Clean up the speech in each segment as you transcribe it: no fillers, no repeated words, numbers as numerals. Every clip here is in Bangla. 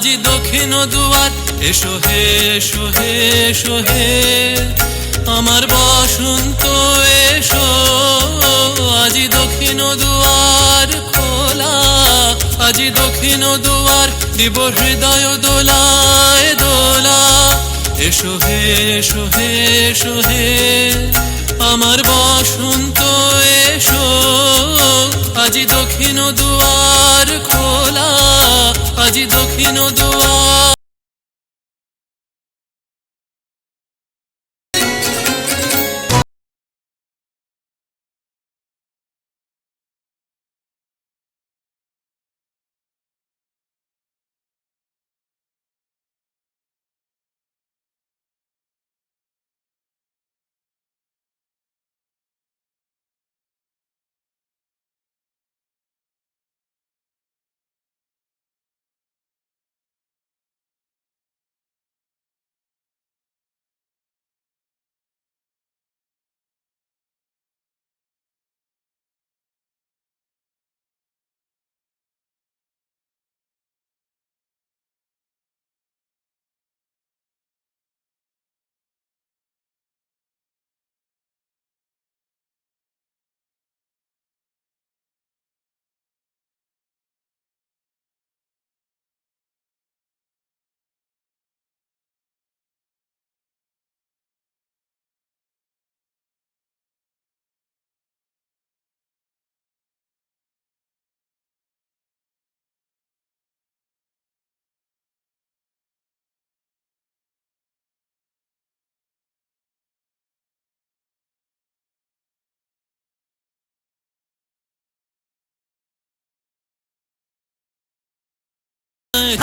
আজি দক্ষিণ দুয়ার এসো হে এসো হে এসো হে আমার বসন্ত এসো আজি দক্ষিণ দুয়ার খোলা আজি দক্ষিণ দুয়ার দিব হৃদয় দোলায় দোলা এসো হে এসো হে এসো হে আমার বসন্ত এসো আজি দক্ষিণ দুয়ার খোলা আজি দক্ষিণ দুয়ার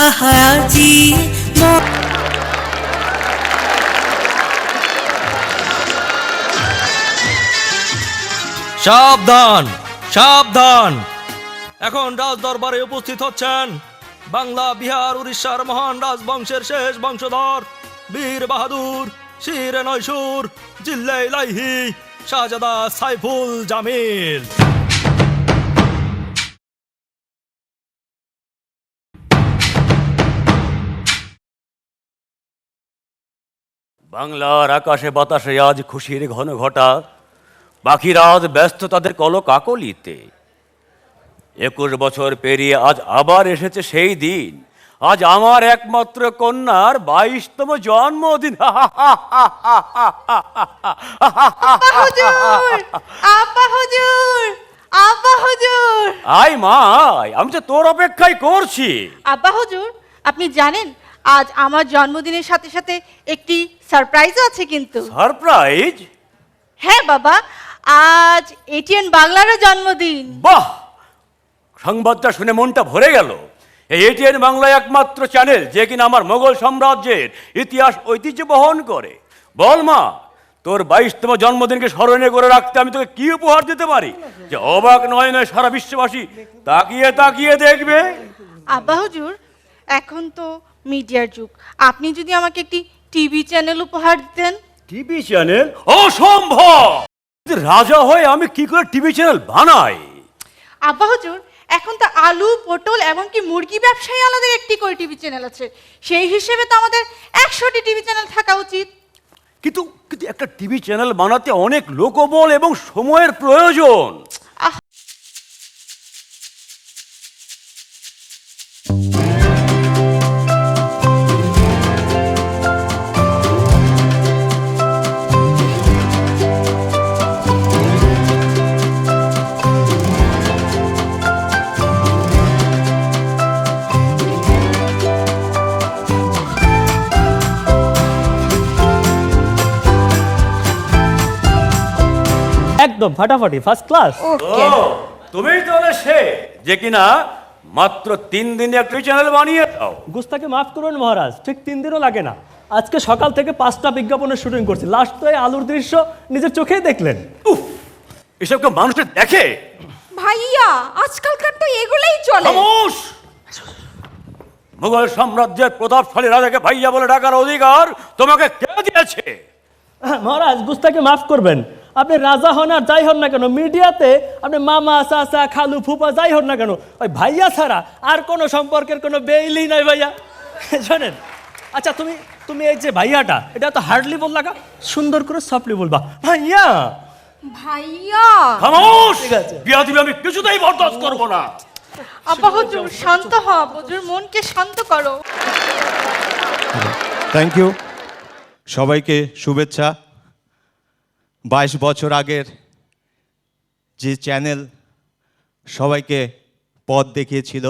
আজি সাবধান সাবধান, এখন রাজ দরবারে উপস্থিত হচ্ছেন বাংলা বিহার উড়িষ্যার মহান রাজবংশের শেষ বংশধর বীর বাহাদুর শিরে নয়সুর জিল্লে ইলাহি শাহজাদা সাইফুল জামিল। বাংলার আকাশে বাতাসে আজ খুশির ঘন ঘটা, বাকি রাত ব্যস্ত তাদের কলকাকলিতে। 21 বছর পেরিয়ে আজ আবার এসেছে সেই দিন, আজ আমার একমাত্র কন্যার 22তম জন্মদিন। আয় মা আয়, আমি তো তোর অপেক্ষাই করছি। আব্বা হুজুর, আপনি জানেন আজ আমার জন্মদিনের সাথে সাথে একটি সারপ্রাইজও আছে। কিন্তু সারপ্রাইজ? হ্যাঁ বাবা, আজ এটিএন বাংলারও জন্মদিন। বাহ, সংবাদটা শুনে মনটা ভরে গেল। এই এটিএন বাংলা একমাত্র চ্যানেল যে কিনা আমার মোগল সাম্রাজ্যের ইতিহাস ঐতিহ্য বহন করে। বল মা, তোর 22তম জন্মদিনকে স্মরণে করে রাখতে আমি তোকে কি উপহার দিতে পারি যে অবাক নয় নয় সারা বিশ্ববাসী তাকিয়ে তাকিয়ে দেখবে? আব্বা হুজুর, এখন তো মিডিয়ার যুগ, আপনি যদি আমাকে একটি টিভি চ্যানেল উপহার দিতেন। TV channel? অসম্ভব! রাজা হয়ে আমি কি করে টিভি চ্যানেল বানাই? আব্বা হুজুর, এখন তো আলু পটল এমনকি মুরগি ব্যবসায়ী আলাদা একটি করে টিভি চ্যানেল আছে, সেই হিসেবে তো আমাদের 100টি টিভি চ্যানেল থাকা উচিত। কিন্তু কিন্তু একটা টিভি চ্যানেল বানাতে অনেক লোকবল এবং সময়ের প্রয়োজন। একদম ফাটাফাটি, ফার্স্ট ক্লাস। তুমিই তো সে যে কিনা মাত্র 3 দিনে একটা চ্যানেল বানিয়ে দাও। গুস্তাকে মাফ করুন মহারাজ, ঠিক 3 দিনও লাগে না। আজকে সকাল থেকে 5টা বিজ্ঞাপনের শুটিং করছি, লাস্ট তো এই আলুর দৃশ্য নিজের চোখেই দেখলেন। উফ, এসব কেউ মানুষের দেখে? ভাইয়া, আজকালকার তো এগুলাই চলে। খামোশ! মুঘল সাম্রাজ্যের প্রতাপশালী রাজাকে ভাইয়া বলে ডাকার অধিকার তোমাকে কে দিয়েছে? মহারাজ, গুস্তাকে মাফ করবেন, আপনি রাজা হন আর যাই হন না কেন, মিডিয়াতে আপনি মামা চাচা খালু ফুপা যাই হন না কেন, ওই ভাইয়া ছাড়া আর কোনো সম্পর্কের কোনো বেইলই নাই ভাইয়া। শোনেন, আচ্ছা তুমি তুমি এই যে ভাইয়াটা, এটা তো হার্ডলি বললা কা, সুন্দর করে সফটলি বলবা ভাইয়া। ভাইয়া খামোশ! ঠিক আছে। বিয়াদবি আমি কিছুতেই বরদাস্ত করব না। আব্বা হুজুর শান্ত হ, হুজুর মনকে শান্ত করো। থ্যাংক ইউ সবাইকে শুভেচ্ছা। 22 বছর আগের যে চ্যানেল সবাইকে পথ দেখিয়েছিল,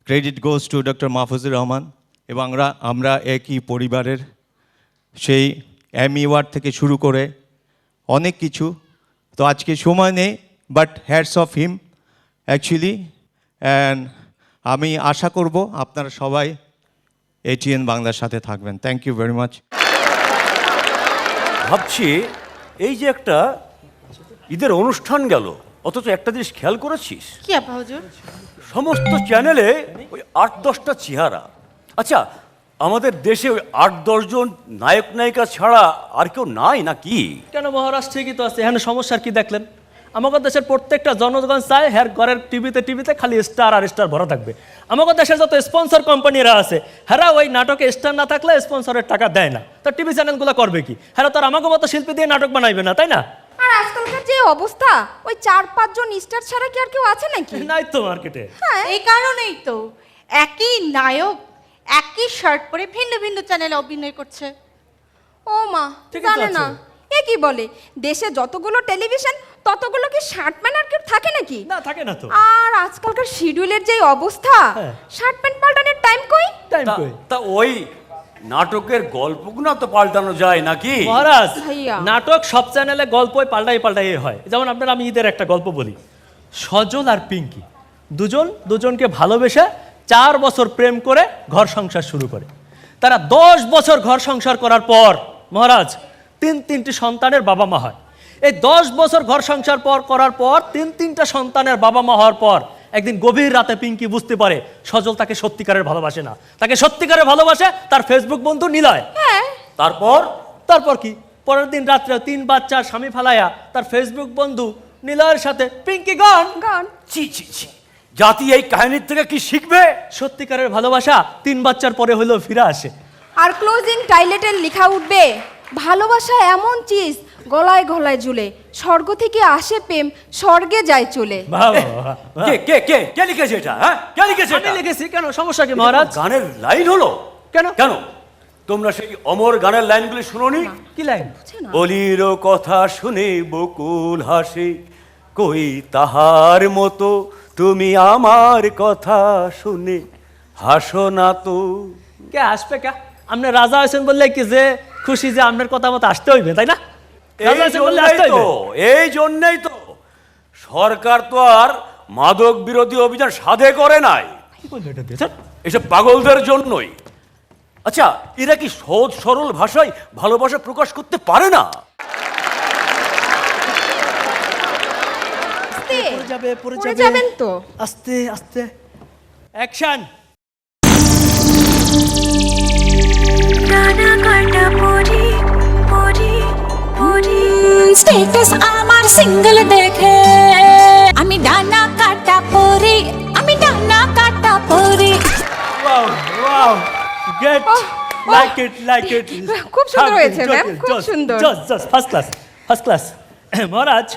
credit goes to doctor Mahfuzur Rahman, এবং আমরা একই পরিবারের। সেই এমি অ্যাওয়ার্ড থেকে শুরু করে অনেক কিছু, তো আজকে সময় নেই, but hats off him actually. And আমি আশা করব আপনারা সবাই এটিএন বাংলার সাথে থাকবেন। Thank you very much. ভাবছি এই যে একটা ঈদের অনুষ্ঠান গেল, অথচ একটা জিনিস খেয়াল করেছিস? কি আব্বা হুজুর? সমস্ত চ্যানেলে ওই 8-10টা চেহারা। আচ্ছা, আমাদের দেশে ওই 8-10 জন নায়ক নায়িকা ছাড়া আর কেউ নাই নাকি? কেন মহারাজ, ঠিকই তো আছে। এখানে সমস্যার কি দেখলেন? আমাদের দেশের প্রত্যেকটা জনগণ চায় হ্যার ঘরের টিভিতে খালি স্টার আর স্টার ভরা থাকবে। আমাদের দেশের যত স্পন্সর কোম্পানিরা আছে, হ্যাঁ ওই নাটকে স্টার না থাকলে স্পন্সরের টাকা দেয় না। তো টিভি চ্যানেলগুলো করবে কি? হ্যাঁ তার আমাকে মতো শিল্পী দিয়ে নাটক বানাইবে না, তাই না? আর আজকালকার যে অবস্থা, ওই 4-5 জন স্টার ছাড়া কি আর কেউ আছে নাকি? নাই তো মার্কেটে। এই কারণেই তো একই নায়ক একই শার্ট পরে ভিন্ন ভিন্ন চ্যানেলে অভিনয় করছে। ও মা, ঠিকই তো জানে আছে। না এ কি বলে, দেশে যতগুলো টেলিভিশন ততগুলো কি শার্ট প্যান্ট আর কেউ থাকে নাকি? না, থাকে না তো। আর আজকালকার শিডিউলের যে অবস্থা, হ্যাঁ। শার্ট প্যান্ট পাল্টানোর টাইম কই? টাইম তা- কই? তা ওই নাটকের গল্পগুলো তো পাল্টানো যায় নাকি? মহারাজ, ভাইয়া। নাটক সব চ্যানেলে গল্পই পাল্টাই হয়। যেমন আপনার আমি ঈদের একটা গল্প বলি। সজল আর পিঙ্কি দুজনকে ভালোবেসে 4 বছর প্রেম করে ঘর সংসার শুরু করে। তারা 10 বছর ঘর সংসার করার পর মহারাজ 3টি সন্তানের বাবা মা হয়। এই 10 বছর ঘর সংসার করার পর 3টা সন্তানের বাবা মা হওয়ার পর একদিন গভীর রাতে পিঙ্কি বুঝতে পারে সজল তাকে সত্যিকারের ভালোবাসে না, তাকে সত্যিকারের ভালোবাসে তার ফেসবুক বন্ধু নিলয়। তারপর কি? পরের দিন রাত্রে 3 বাচ্চার স্বামী ফালাইয়া তার ফেসবুক বন্ধু নিলয়ের সাথে পিঙ্কি গন। ছি ছি ছি, জাতি এই কাহিনীর থেকে কি শিখবে? সত্যিকারের ভালোবাসা 3 বাচ্চার পরে হলেও ফিরে আসে। আর ক্লোজিং টাইলেটে লেখা উঠবে, ভালোবাসা এমন চিজ গলায় গলায় ঝুলে, স্বর্গ থেকে আসে প্রেম, স্বর্গে যায় চলে। বাহ, বাহ, বাহ। কে কে কে কে লিখেছে এটা? হ্যাঁ, কে লিখেছে আমি এটা? লিখেছি, কেন সমস্যা কি মহারাজ? গানের লাইন হলো? কেন? কেন তোমরা সেই অমর গানের লাইনগুলি শুনোনি? কি লাইন? বলির কথা শুনে বকুল হাসে, কই তাহার মতো তুমি আমার কথা শুনে হাসো না তো। কে আসবে কে? আপনি রাজা হয়েছেন বললে কি যে খুশি যে আপনার কথা মতো আসতে হইবে, তাই না? রাজা হয়েছেন বললে আসতে হইবে। এই জন্যই তো সরকার তো আর মাদক বিরোধী অভিযান সাধে করে নাই, কি বললো এটা দিয়ে? স্যার, এসব পাগলদের জন্যই। আচ্ছা, এরা কি সহজ সরল ভাষায় ভালোবাসা প্রকাশ করতে পারে না? পড়ে পড়ে যাবেন তো। আস্তে আস্তে অ্যাকশন। ডানা কাটা পরি পরি পরি স্ট্যাটাস আমার সিঙ্গেল দেখে আমি ডানা কাটা পরি, আমি ডানা কাটা পরি। Wow wow, gate like it. খুব সুন্দর হয়েছে, ম্যাম, খুব সুন্দর। Just first class. মহারাজ,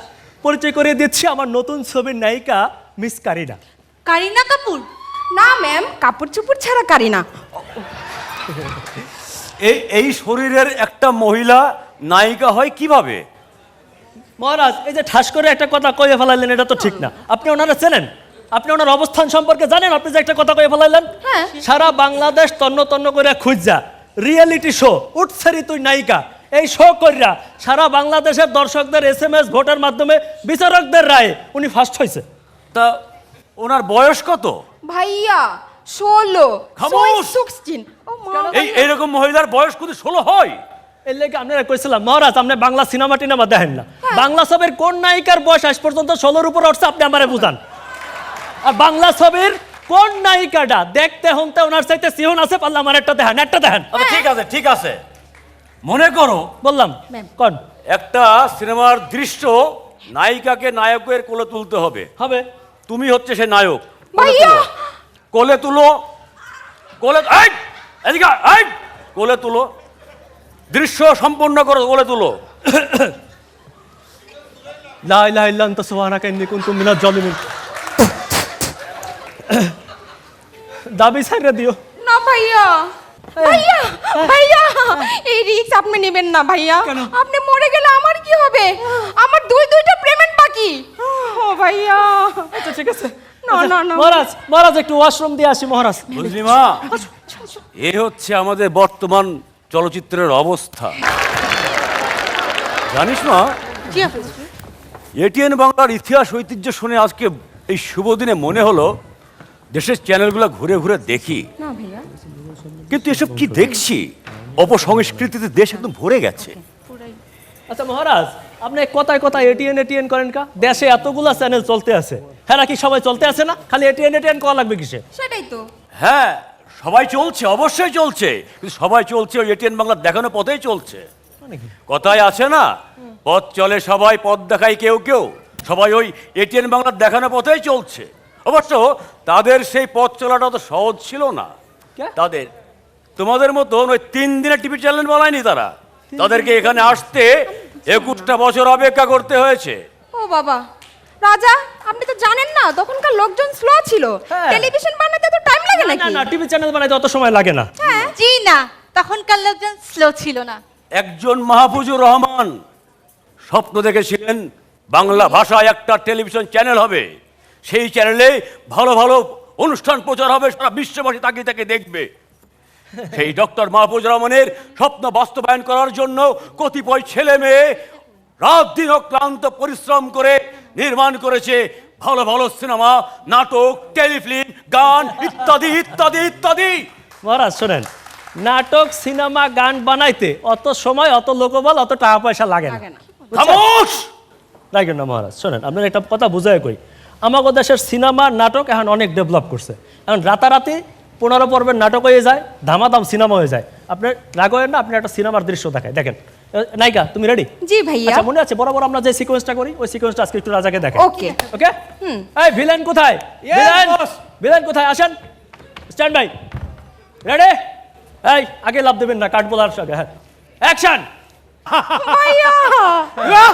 পরিচয় করে দিচ্ছি আমার নতুন ছবির নায়িকা মিস কারিনা। কারিনা কাপুর? না ম্যাম, কাপড় চুপড় ছাড়া কারি না। এই শরীরের একটা মহিলা নায়িকা হয় কিভাবে? মহারাজ, এই যে ঠাস করে একটা কথা কয়ে ফেলাইলেন, এটা তো ঠিক না। আপনি ওনারা চেনেন? আপনি ওনার অবস্থান সম্পর্কে জানেন? আপনি যে একটা কথা কয়ে ফেলাইলেন, হ্যাঁ। সারা বাংলাদেশ তন্ন করে খুঁজা রিয়েলিটি শো উঠছারি তুই নায়িকা, এই শো কইরা সারা বাংলাদেশের দর্শকদের SMS ভোটের মাধ্যমে বিচারকদের রায়ে উনি ফার্স্ট হয়েছে। তা ওনার বয়স কত? ভাইয়া 16, খামোশ! 16। ও মা, এইরকম মহিলার বয়স কিন্তু 16 হয়? এর লেগে আপনারা কইছিলাম মহারাজ আপনি বাংলা সিনেমা টিনেমা দেখেন না। বাংলা ছবির কোন নায়িকার বয়স আজ পর্যন্ত 16-র উপর উঠছে আপনি আমারে বুঝান। আর বাংলা ছবির কোন নায়িকাটা দেখতে হতে ওনার চাইতে সিহন আছে, পারলে আমার একটা দেখেন। আচ্ছা, ঠিক আছে মনে করো বললাম কোন একটা সিনেমার দৃশ্য নায়িকাকে নায়কের কোলে তুলতে হবে। হবে? তুমি হচ্ছে সে নায়ক। ভাইয়া! কোলে তুলো, কোলে এই! এদিকে এই কোলে তুলো, দৃশ্য সম্পূর্ণ করো, কোলে তুলো। লা ইলাহা ইল্লা আনতা সুবহানাকা ইন্নী কুনতু মিনাজ জালিমিন। দাবি ছাইরা দিও। না ভাইয়া, ভাইয়া, ভাইয়া, এই রিস্ক আপনি নেবেন না ভাইয়া। আপনি মরে গেলে আমার কি হবে? আমার দুইটা পেমেন্ট বাকি। ও ভাইয়া, আচ্ছা ঠিক আছে। না, না, না। মহারাজ, মহারাজ একটু ওয়াশরুম দিয়ে আসি মহারাজ। বুঝলি মা, এ হচ্ছে আমাদের বর্তমান চলচ্চিত্রের অবস্থা। জানিস মা, জি হাফেজ হুজুর। এটিএন বাংলার ইতিহাস ঐতিহ্য শুনে আজকে এই শুভ দিনে মনে হলো দেশের চ্যানেলগুলো ঘুরে ঘুরে দেখি, না ভাইয়া, কিন্তু এসব কি দেখছি, অপসংস্কৃতিতে দেশ একদম ভরে গেছে। আচ্ছা মহারাজ, আপনি কথায় কথায় এটিএন এটিএন করেন কা? দেশে এতগুলা চ্যানেল চলতে আছে, হ্যাঁ নাকি সবাই চলতে আছে না? খালি এটিএন এটিএন করা লাগবে কিসে? সেটাই তো। হ্যাঁ, সবাই চলছে, অবশ্যই চলছে, কিন্তু সবাই চলছে ওই এটিএন বাংলার দেখানো পথেই চলছে। কথায় আছে না, পথ চলে সবাই, পথ দেখায় কেউ কেউ। সবাই ওই এটিএন বাংলার দেখানো পথেই চলছে। অবশ্য তাদের সেই পথ চলাটা তো সহজ ছিল না। কে? তাদের তোমাদের মতন ওই 3 দিনের টিভি চ্যানেল বানায়নি তারা। তাদেরকে এখানে আসতে 21টা বছর অপেক্ষা করতে হয়েছে। ও বাবা, রাজা আপনি তো জানেন না তখনকার লোকজন স্লো ছিল। হ্যাঁ। টেলিভিশন বানাতে তো টাইম লাগে না নাকি? না, টিভি চ্যানেল বানাইতে অত সময় লাগে না। জি না, তখনকার লোকজন স্লো ছিল না। একজন মাহফুজুর রহমান স্বপ্ন দেখেছিলেন বাংলা ভাষায় একটা টেলিভিশন চ্যানেল হবে, সেই চ্যানেলে ভালো ভালো অনুষ্ঠান প্রচার হবে, সারা বিশ্ববাসী তাকিয়ে তাকিয়ে দেখবে। সেই ডক্টর মাহফুজুর রহমানের স্বপ্ন বাস্তবায়ন করার জন্য কতিপয় ছেলে মেয়ে রাত দিন ক্লান্ত পরিশ্রম করে নির্মাণ করেছে ভালো ভালো সিনেমা, নাটক, টেলিফিল্ম, গান ইত্যাদি ইত্যাদি ইত্যাদি। মহারাজ শোনেন, নাটক সিনেমা গান বানাইতে অত সময়, অত লোকবল, অত টাকা পয়সা লাগে না। লাগে না। খামোশ! রাখেন না মহারাজ, শোনেন আপনার একটা কথা বুঝাই কই। আমাদের দেশের সিনেমা নাটক এখন অনেক ডেভেলপ করছে। এখন রাতারাতি 15 পর্বের নাটক হয়ে যায়, ধামাধাম সিনেমা হয়ে যায়। আপনার রাগ হয় না, আপনি একটা সিনেমার দৃশ্য দেখায় দেখেন। নায়িকা তুমি রেডি? জি ভাইয়া। আচ্ছা মনে আছে বরাবর আমরা যে সিকোয়েন্সটা করি, ওই সিকোয়েন্সটা আজকে একটু রাজাকে দেখাই। ওকে। ওকে। এই ভিলেন কোথায়? ভিলেন, ভিলেন কোথায়? আসেন, স্ট্যান্ড বাই, রেডি? এই আগে লাভ দেবেন না, কাট বলার আগে। হ্যাঁ, অ্যাকশন। ভাইয়া,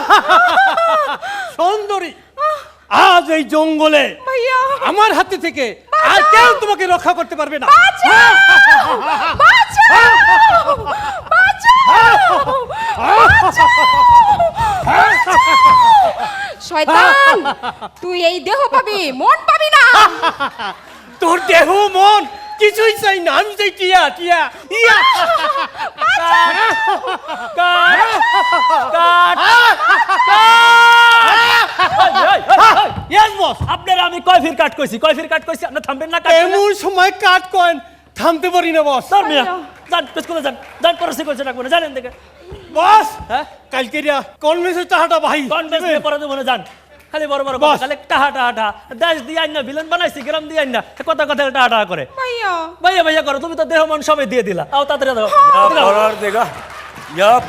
সুন্দরী, আজ এই জঙ্গলে ভাইয়া, আমার হাতে থেকে আর কেউ তোমাকে রক্ষা করতে পারবে না। বাঁচাও! বাঁচাও! বাঁচাও! শয়তান, তুই এই দেহ পাবি, মন পাবি না। তোর দেহ মন কিছুই চাই না, আমি চাই টিয়া টিয়া ইয়া। Yes, boss! আপনারা আমি কয় ফির কাট কইছি, কয় ফির কাট কইছি, আপনি থামবেন না? কাট এমন সময় কাট কয়েন থামতে পারি না বস। স্যার মিয়া যান, স্কুলে যান, যান পরে সিকোয়েন্সটা রাখবেন, জানেন দেখে। বস, হ্যাঁ, কালকে কনভেন্সের টাকাটা ভাই কনভেন্স দিয়ে পরে দেবো না, যান। খালি বড় বড় কথা, বস। খালি টাহা টাহা টাহা, দেশ দিয়ে আইন না, ভিলেন বানাইছি, গ্রাম দিয়ে আইন না, কথা কথা টাহা টাহা করে। ভাইয়া, ভাইয়া ভাইয়া করো, তুমি তো দেহ মন সবাই দিয়ে দিলা। আও তাড়াতাড়ি দাও।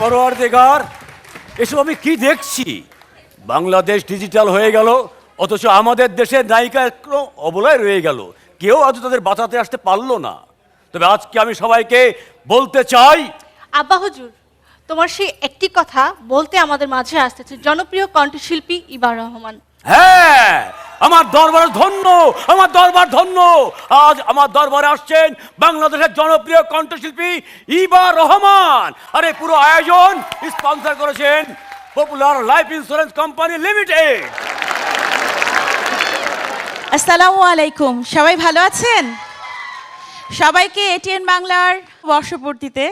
পরওয়ারদিগার, এসব আমি কি দেখছি? বাংলাদেশ ডিজিটাল হয়ে গেল, অথচ আমাদের দেশের নায়িকা একটু অবলায় রয়ে গেল। কেউ আজ তাদের বাঁচাতে আসতে পারলো না। তবে আজকে আমি সবাইকে বলতে চাই, আব্বা হুজুর, তোমার সেই একটি কথা বলতে আমাদের মাঝে আসতেছে জনপ্রিয় কণ্ঠশিল্পী ইবা রহমান। হ্যাঁ, আমার দরবার ধন্য, আমার দরবার ধন্য। আজ আমার দরবারে আসছেন বাংলাদেশের জনপ্রিয় কণ্ঠশিল্পী ইবা রহমান। আরে পুরো আয়োজন স্পন্সর করেছেন popular life insurance company limited. আসসালামু আলাইকুম, সবাই ভালো আছেন? সবাইকে এটিএন বাংলার বর্ষপূর্তিতে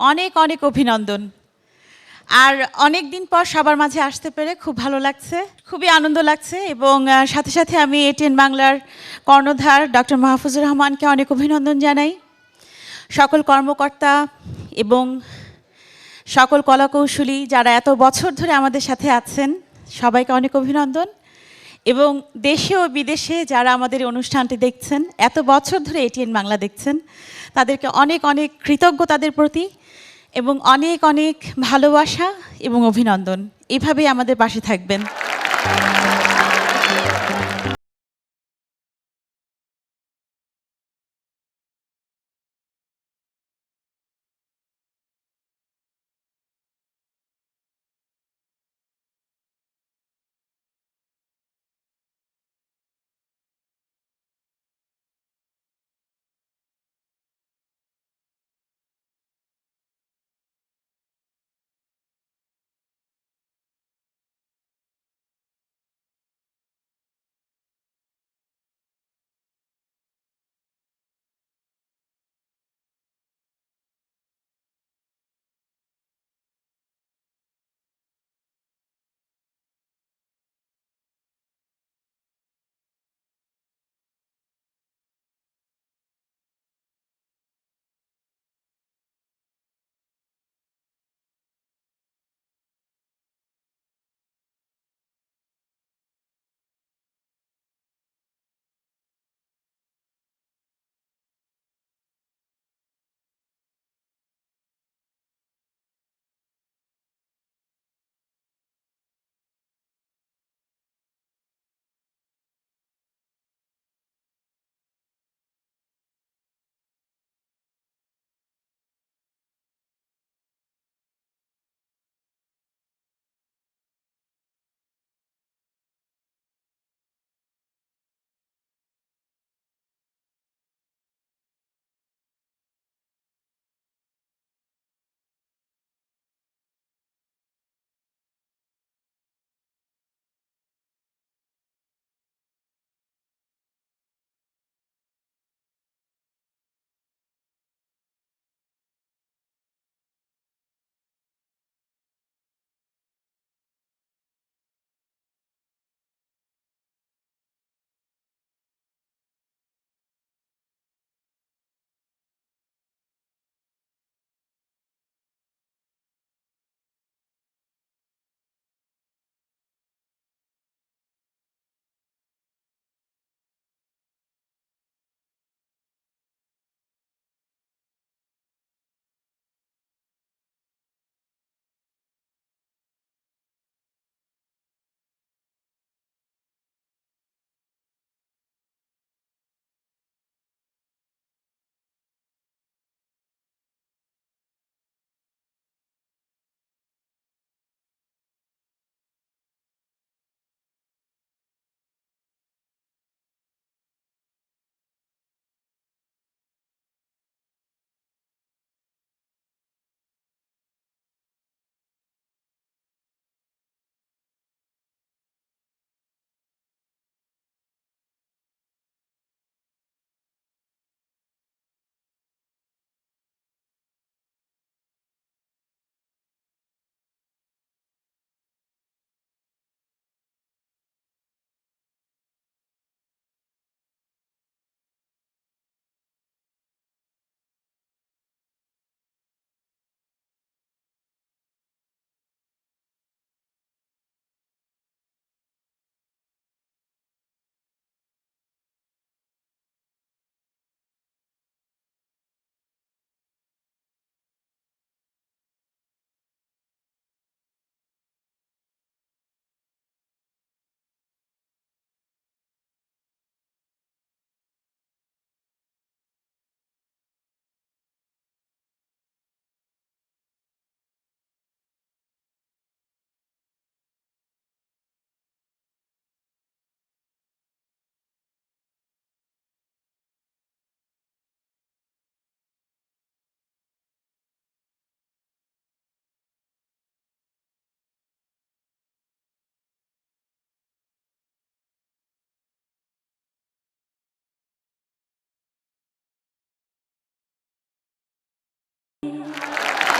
অনেক অনেক অভিনন্দন। আর অনেক দিন পর সবার মাঝে আসতে পেরে খুব ভালো লাগছে, খুবই আনন্দ লাগছে। এবং সাথে সাথে আমি এটিএন বাংলার কর্ণধার ডক্টর মাহফুজুর রহমানকে অনেক অভিনন্দন জানাই। সকল কর্মকর্তা এবং সকল কলাকৌশলী যারা এত বছর ধরে আমাদের সাথে আছেন, সবাইকে অনেক অভিনন্দন। এবং দেশে ও বিদেশে যারা আমাদের এই অনুষ্ঠানটি দেখছেন, এত বছর ধরে এটিএন বাংলা দেখছেন, তাদেরকে অনেক অনেক কৃতজ্ঞ তাদের প্রতি, এবং অনেক অনেক ভালোবাসা এবং অভিনন্দন। এভাবেই আমাদের পাশে থাকবেন।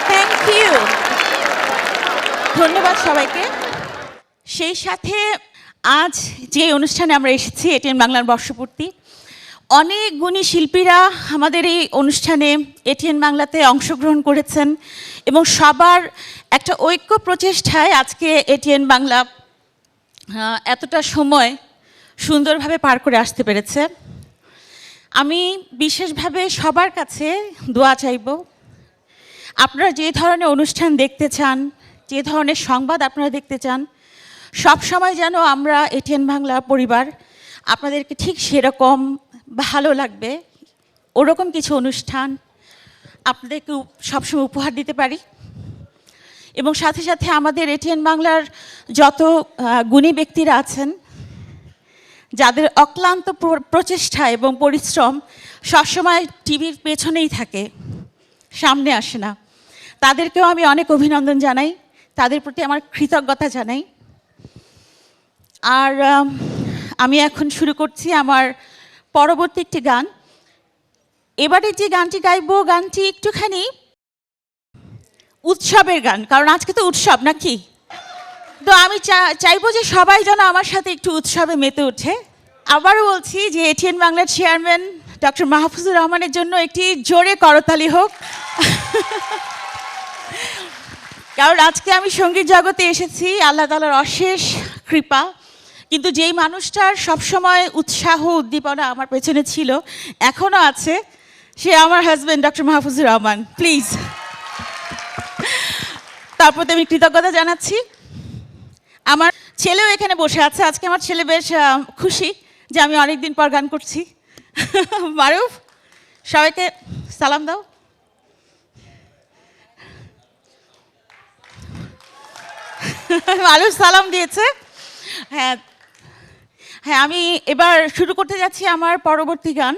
থ্যাংক ইউ, ধন্যবাদ সবাইকে। সেই সাথে আজ যে অনুষ্ঠানে আমরা এসেছি, এটিএন বাংলার বর্ষপূর্তি, অনেক গুণী শিল্পীরা আমাদের এই অনুষ্ঠানে এটিএন বাংলাতে অংশগ্রহণ করেছেন এবং সবার একটা ঐক্য প্রচেষ্টায় আজকে এটিএন বাংলা এতটা সময় সুন্দরভাবে পার করে আসতে পেরেছে। আমি বিশেষভাবে সবার কাছে দোয়া চাইব, আপনারা যে ধরনের অনুষ্ঠান দেখতে চান, যে ধরনের সংবাদ আপনারা দেখতে চান, সব সময় যেন আমরা এটিএন বাংলা পরিবার আপনাদেরকে ঠিক সেরকম ভালো লাগবে ওরকম কিছু অনুষ্ঠান আপনাদেরকে সবসময় উপহার দিতে পারি। এবং সাথে সাথে আমাদের এটিএন বাংলার যত গুণী ব্যক্তিরা আছেন, যাদের অক্লান্ত প্রচেষ্টা এবং পরিশ্রম সবসময় টিভির পেছনেই থাকে, সামনে আসে না, তাদেরকেও আমি অনেক অভিনন্দন জানাই, তাদের প্রতি আমার কৃতজ্ঞতা জানাই। আর আমি এখন শুরু করছি আমার পরবর্তী একটি গান। এবারে যে গানটি গাইবো, গানটি একটুখানি উৎসবের গান, কারণ আজকে তো উৎসব নাকি। তো আমি চাইবো যে সবাই যেন আমার সাথে একটু উৎসবে মেতে ওঠে। আবারও বলছি যে এটিএন বাংলার চেয়ারম্যান ডক্টর মাহফুজুর রহমানের জন্য একটি জোরে করতালি হোক। কারণ আজকে আমি সঙ্গীত জগতে এসেছি আল্লাহ তাআলার অশেষ কৃপা, কিন্তু যেই মানুষটার সবসময় উৎসাহ উদ্দীপনা আমার পেছনে ছিল, এখনও আছে, সে আমার husband doctor Mahfuzur Rahman. Please তারপর আমি কৃতজ্ঞতা জানাচ্ছি। আমার ছেলেও এখানে বসে আছে, আজকে আমার ছেলে বেশ খুশি যে আমি অনেকদিন পর গান করছি। মারুফ, সবাইকে সালাম দাও। মারুফ সালাম দিয়েছে। হ্যাঁ হ্যাঁ, আমি এবার শুরু করতে যাচ্ছি আমার পরবর্তী গান।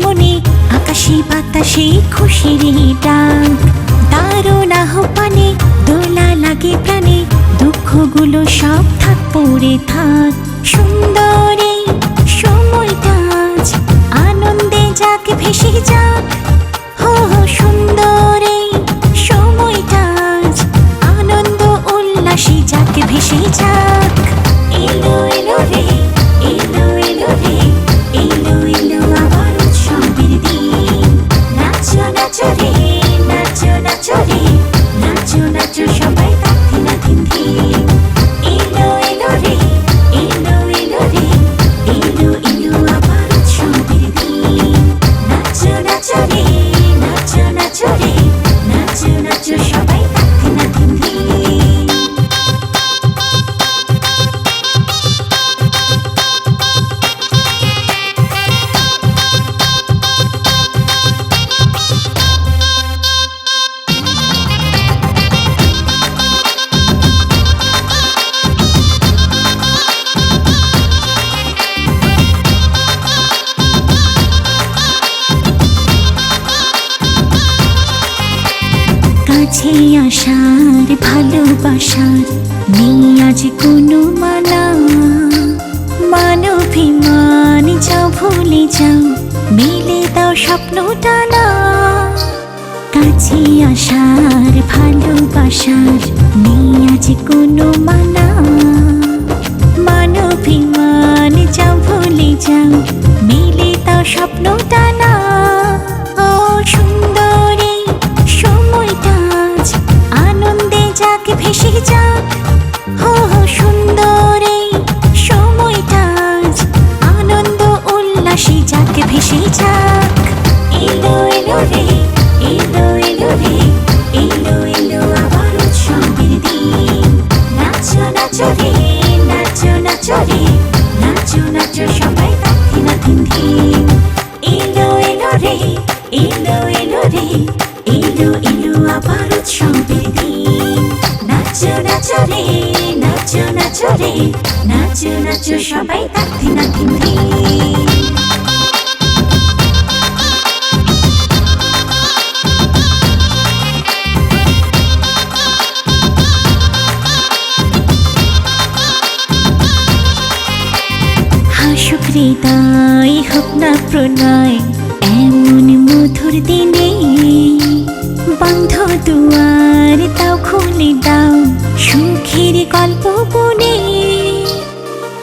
মনে আকাশে বাতাসে খুশির ডাক, দারুণ আহ্বানে দোলা লাগে প্রাণে, দুঃখগুলো সব থাক পড়ে থাক। সুন্দর এই সময়টা আজ আনন্দে যাক ভেসে যাক, হো হো সুন্দর এই সময়টা আজ আনন্দ উল্লাসে যাক ভেসে যাক। এলো এলো রে, এলো এলো রে, এলো এলো আবার উৎসবের দিন। নাচো নাচো রে, নাচো নাচো রে, নাচো নাচো সবাই তাতে না দিন দিন। এলো এলো রে, এলো এলো রে, এলো এলো আবার উৎসবের দিন। নাচো নাচো রে, নাচো নাচো রে, নাচো নাচো সবাই তাতে না দিন দিন। কাছে আসার ভালোবাসার নেই আজ কোনো মানা, মানভিমান যাও ভুলে যাও, মেলে দাও স্বপ্নটা না। কাছে আসার ভালোবাসার নেই আজ কোনো মানা, মানভিমান যাও ভুলে যাও, মেলে দাও স্বপ্নটা না। ও সুন্দরী সময়টা আজ আনন্দে যাক ভেসে যাক, হো হো সুন্দর এই সময়টা আজ আনন্দ উল্লাসে যাক ভেসে যাক। এলো এলো রে, এলো এলো রে, এলো এলো আবার উৎসবের দিন। নাচো নাচো রে, নাচো নাচো রে, নাচো নাচো সবাই তাতে না দিন দিন। এলো এলো রে, এলো এলো রে, এলো এলো আবার উৎসবের দিন। নাচো নাচো রে, নাচো নাচো রে, নাচো নাচো সবাই তাক দিন দিন দিন। হাসুক হৃদয় হোক না প্রণয় এমন মধুর দিনে। বন্ধ দুয়ার তাও খুলে দাও সুখের গল্প বনে।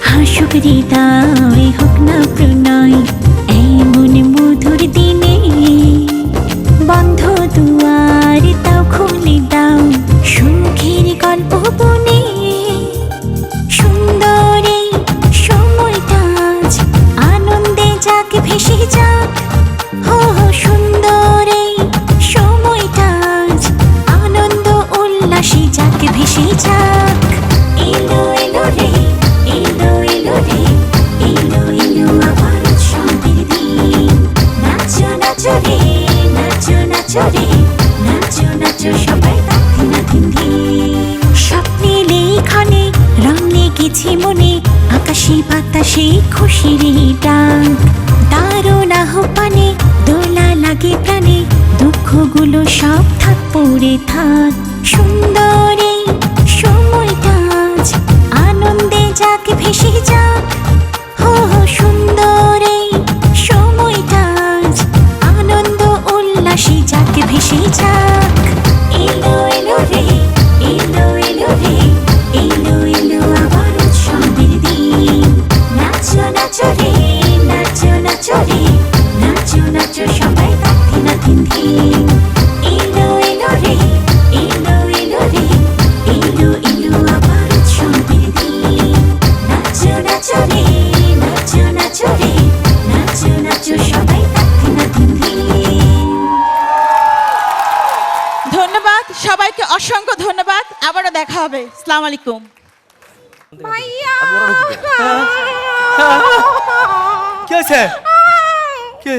হাসুক হৃদয় হোক না প্রণয় এমন মধুর দিনে। বন্ধ দুয়ার তাও খুলে দাও সুখের গল্প বনে। সুন্দর এই সময়টা আজ আনন্দে যাক ভেসে যাক। হো হো সুন্দর এই সময়টা আজ আনন্দ উল্লাসে যাক ভেসে যাক। এলো এলো রে, এলো এলো রে, এলো এলো আবার উৎসবের দিন। নাচো নাচো রে, নাচো নাচো রে, নাচো নাচো সবাই তাক দিন দিন দিন। স্বপ্নে লেখানে রং লেগেছে মনে, আকাশে বাতাসে খুশির ডাক। দারুণ আহ্বানে দোলা লাগে প্রাণে, দুঃখগুলো সব থাক পড়ে থাক। সুন্দর এই সময়টা আজ আনন্দে যাক ভেসে যাক। হো হো সুন্দর এই সময়টা আজ আনন্দ উল্লাসে যাক ভেসে যাক। এলো এলো রে, এলো এলো রে, এলো এলো আবার উৎসবের দিন। নাচো নাচো রে, নাচো নাচো রে, নাচো নাচো সবাই তাক দিন দিন দিন। এলো এলো রে, এলো এলো রে, এলো এলো আবার উৎসবের দিন। নাচো নাচো রে, নাচো নাচো রে, নাচো নাচো সবাই তাক দিন দিন দিন। ধন্যবাদ সবাইকে, অসংখ্য ধন্যবাদ। আবারও দেখা হবে। আসসালামু আলাইকুম। ভাইয়া কি হয়েছে? কি?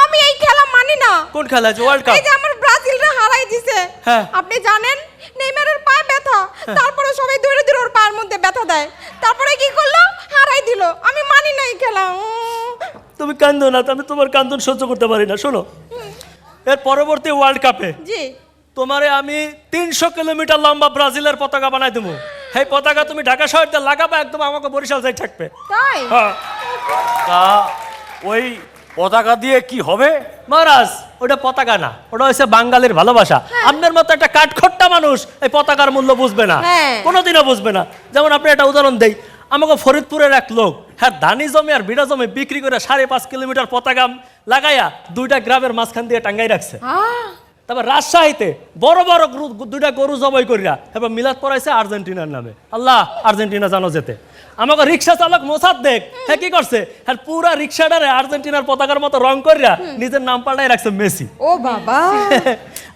আমি এই খেলা মানি না। কোন খেলা আছে? World cup? এই যে আমার ব্রাজিলরা হারাই দিছে। হ্যাঁ। আপনি জানেন নেইমারের পায়ে ব্যথা, তারপরে সবাই দৌড়ে দৌড়ে ওর পায়ের মধ্যে ব্যথা দেয়, তারপরে কি করলো? হারাই দিল। আমি মানি না এই খেলা। তুমি কান্দো না, আমি তোমার কান্দন সহ্য করতে পারি না। শোনো, এর পরবর্তী ওয়ার্ল্ড কাপে জি। তোমারে আমি 300 কিলোমিটার লম্বা ব্রাজিলের পতাকা বানাই দেবো। এই পতাকা তুমি ঢাকা শহরতে লাগাবা, একদম আমাকে বরিশাল যাই থাকবে। তাই? হ্যাঁ। তা ওই পতাকা দিয়ে কি হবে? মহারাজ, ওটা পতাকা না, ওটা হচ্ছে বাঙালির ভালোবাসা। আপনার মতো একটা কাঠখোট্টা মানুষ এই পতাকার মূল্য বুঝবে না, হ্যাঁ। কোনোদিনও বুঝবে না। যেমন আপনি একটা উদাহরণ দেই, আমাকে ফরিদপুরের এক লোক হ্যাঁ ধানি জমি আর বিড়া জমি বিক্রি করে 5.5 কিলোমিটার পতাকা লাগাইয়া 2টা গ্রামের মাঝখান দিয়ে টাঙ্গাই রাখছে। তারপর রাজশাহীতে বড় বড় 2টা গরু জবাই করিয়া এবার মিলাদ পড়াইছে আর্জেন্টিনার নামে। আল্লাহ, আর্জেন্টিনা জানো যেতে। আমাকে রিক্সা চালক মোসাদ্দেক হ্যাঁ কি করছে, হ্যাঁ পুরা রিক্সাটারে আর্জেন্টিনার পতাকার মতো রং করিয়া নিজের নাম পাল্টাই রাখছে মেসি। ও বাবা।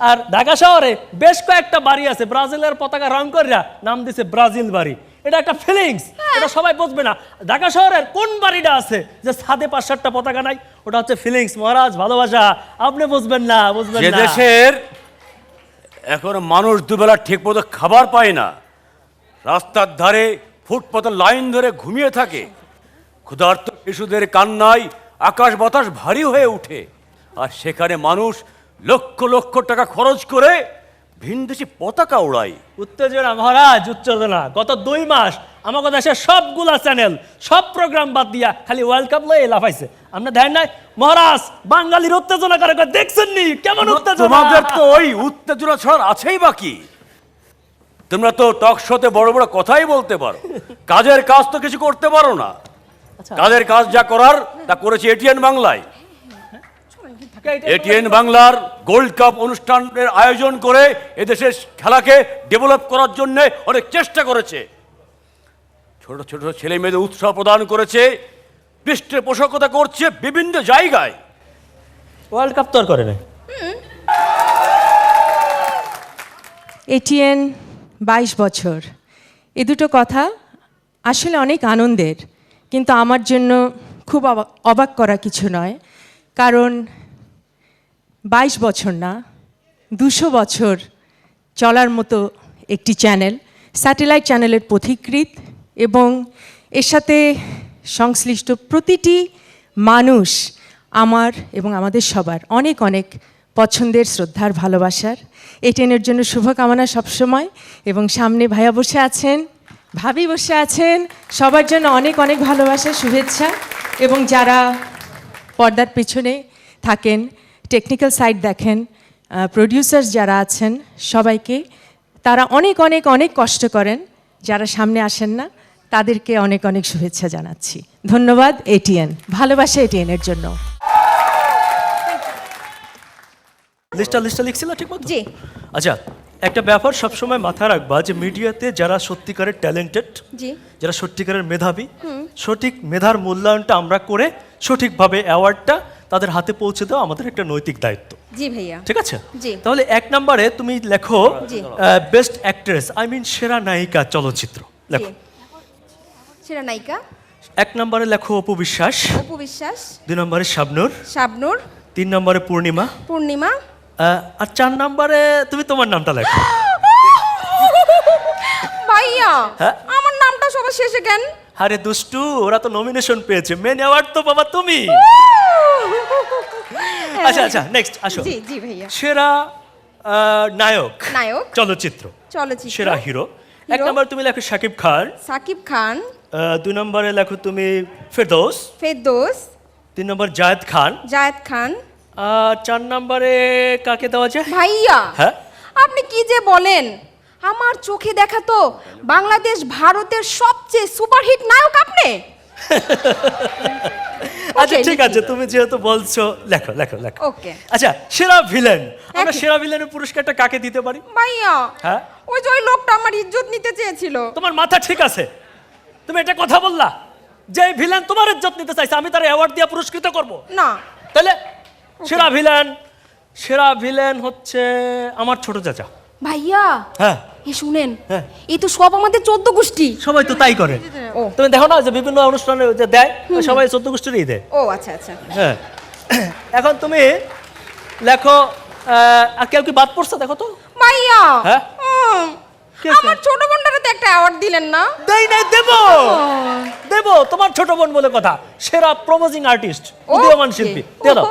আর ঢাকা শহরে বেশ কয়েকটা বাড়ি আছে ব্রাজিলের পতাকা রং করিয়া নাম দিছে ব্রাজিল বাড়ি। এটা একটা ফিলিংস, এটা সবাই বুঝবে না। ঢাকা শহরের কোন বাড়িটা আছে যে ছাদে 5-7টা পতাকা নাই? ওটা হচ্ছে ফিলিংস মহারাজ, ভালোবাসা। আপনি বুঝবেন না, বুঝবেন যে না। দেশের এখন মানুষ দুবেলা ঠিক মতো খাবার পায় না, রাস্তার ধারে ফুটপাতে লাইন ধরে ঘুমিয়ে থাকে, ক্ষুধার্ত শিশুদের কান্নায় আকাশ বাতাস ভারী হয়ে ওঠে, আর সেখানে মানুষ লক্ষ লক্ষ টাকা খরচ করে ভিনদেশি পতাকা উড়ায়। উত্তেজনা মহারাজ, উত্তেজনা। গত 2 মাস আমাকে দেশের সবগুলা চ্যানেল সব প্রোগ্রাম বাদ দিয়া খালি ওয়ার্ল্ড কাপ লয়ে লাফাইছে। আপনি দেখেন নাই মহারাজ? বাঙালির উত্তেজনা করে দেখছেন নি কেমন উত্তেজনা? তোমাদের তো ওই উত্তেজনা ছাড়া আছেই বাকি। তোমরা তো টক শোতে বড় বড় কথাই বলতে পারো, কাজের কাজ তো কিছু করতে পারো না। কাজের কাজ যা করার তা করেছে এটিএন বাংলায়। এটিএন বাংলার গোল্ড কাপ অনুষ্ঠানের আয়োজন করে এদেশের খেলাকে ডেভেলপ করার জন্য অনেক চেষ্টা করেছে। ছোট ছোট ছেলে মেয়েদের উৎসাহ প্রদান করেছে, পৃষ্ঠপোষকতা করছে বিভিন্ন জায়গায়। ওয়ার্ল্ড কাপ তো আর করে নাই। এটিএন 22 বছর, এ দুটো কথা আসলে অনেক আনন্দের, কিন্তু আমার জন্য খুব অবাক করা কিছু নয়। কারণ 22 বছর না, 200 বছর চলার মতো একটি চ্যানেল, স্যাটেলাইট চ্যানেলের পথিকৃৎ, এবং এর সাথে সংশ্লিষ্ট প্রতিটি মানুষ আমার এবং আমাদের সবার অনেক অনেক পছন্দের, শ্রদ্ধার, ভালোবাসার। এটিএনের জন্য শুভকামনা সবসময়, এবং সামনে ভাইয়া বসে আছেন, ভাবি বসে আছেন, সবার জন্য অনেক অনেক ভালোবাসা, শুভেচ্ছা। এবং যারা পর্দার পেছনে থাকেন, টেকনিক্যাল সাইড দেখেন, প্রোডিউসার্স যারা আছেন, সবাইকে, তারা অনেক অনেক অনেক কষ্ট করেন, যারা সামনে আসেন না তাদেরকে অনেক অনেক শুভেচ্ছা জানাচ্ছি। ধন্যবাদ এটিএন, ভালোবাসা এটিএনের জন্য। লিস্টটা লিখছিল ঠিক মতো? জি। আচ্ছা, একটা ব্যাপার সবসময় মাথায় রাখবা যে মিডিয়াতে যারা সত্যিকারের ট্যালেন্টেড, জি। যারা সত্যিকারের মেধাবী, সঠিক মেধার মূল্যায়নটা আমরা করে সঠিকভাবে অ্যাওয়ার্ডটা তাদের হাতে পৌঁছে দেওয়া আমাদের একটা নৈতিক দায়িত্ব। জি ভাইয়া। ঠিক আছে? জি। তাহলে 1 নম্বরে তুমি লেখো জি। বেস্ট অ্যাক্ট্রেস, সেরা নায়িকা চলচ্চিত্র লেখো। সেরা নায়িকা 1 নম্বরে লেখো অপু বিশ্বাস, অপু বিশ্বাস। 2 নম্বরে শাবনূর, শাবনূর। 3 নম্বরে পূর্ণিমা, পূর্ণিমা। আর 4 নম্বরে তুমি তোমার নামটা লেখো। ভাইয়া, হ্যাঁ? আমার নামটা সবার শেষে কেন? আরে দুষ্টু, ওরা তো নমিনেশন পেয়েছে, মেন অ্যাওয়ার্ড তো বাবা তুমি। আচ্ছা, নেক্সট আসো। জি জি ভাইয়া। সেরা নায়ক নায়ক চলচ্চিত্র, চলচ্চিত্র। সেরা হিরো 1 নম্বরে তুমি লেখো শাকিব খান, সাকিব খান। 2 নম্বরে লেখো তুমি ফেরদৌস, ফেরদৌস। 3 নম্বর জায়েদ খান, জায়েদ খান। 4 নম্বরে কাকে দেওয়া যায়? ভাইয়া, হ্যাঁ, আপনি কি যে বলেন, আমার চোখে দেখা তো বাংলাদেশ ভারতের সবচেয়ে সুপারহিট নায়ক আপনি। আচ্ছা Okay, ঠিক আছে, তুমি যেহেতু বলছো লেখো লেখো লেখো। Okay. আচ্ছা, সেরা ভিলেন, আমরা Okay. সেরা ভিলেনের পুরস্কারটা কাকে দিতে পারি? ভাইয়া, হ্যাঁ? ওই যে ওই লোকটা আমার ইজ্জত নিতে চেয়েছিল। তোমার মাথা ঠিক আছে? তুমি এটা কথা বললা যে ভিলেন তোমার ইজ্জত নিতে চাইছে, আমি তার অ্যাওয়ার্ড দিয়ে পুরস্কৃত করব? না। তাহলে সেরা ভিলেন হচ্ছে আমার ছোট চাচা। ভাইয়া, হ্যাঁ, এ শুনেন, হ্যাঁ। এই তো সব আমাদের 14 গোষ্ঠী। সবাই তো তাই করে। ও। তুমি দেখো না যে বিভিন্ন অনুষ্ঠানে যে দেয়, সবাই 14 গোষ্ঠীরই দেয়। ও আচ্ছা আচ্ছা। হ্যাঁ। এখন তুমি লেখো, আর কেউ কি বাদ পড়ছে দেখো তো? ভাইয়া, হ্যাঁ? কি আছে? আমার ছোট বোনটারে তো একটা অ্যাওয়ার্ড দিলেন না? দেই নাই, দেবো। তোমার ছোট বোন বলে কথা, সেরা প্রপোজিং আর্টিস্ট, উদীয়মান শিল্পী। দিয়ে দাও,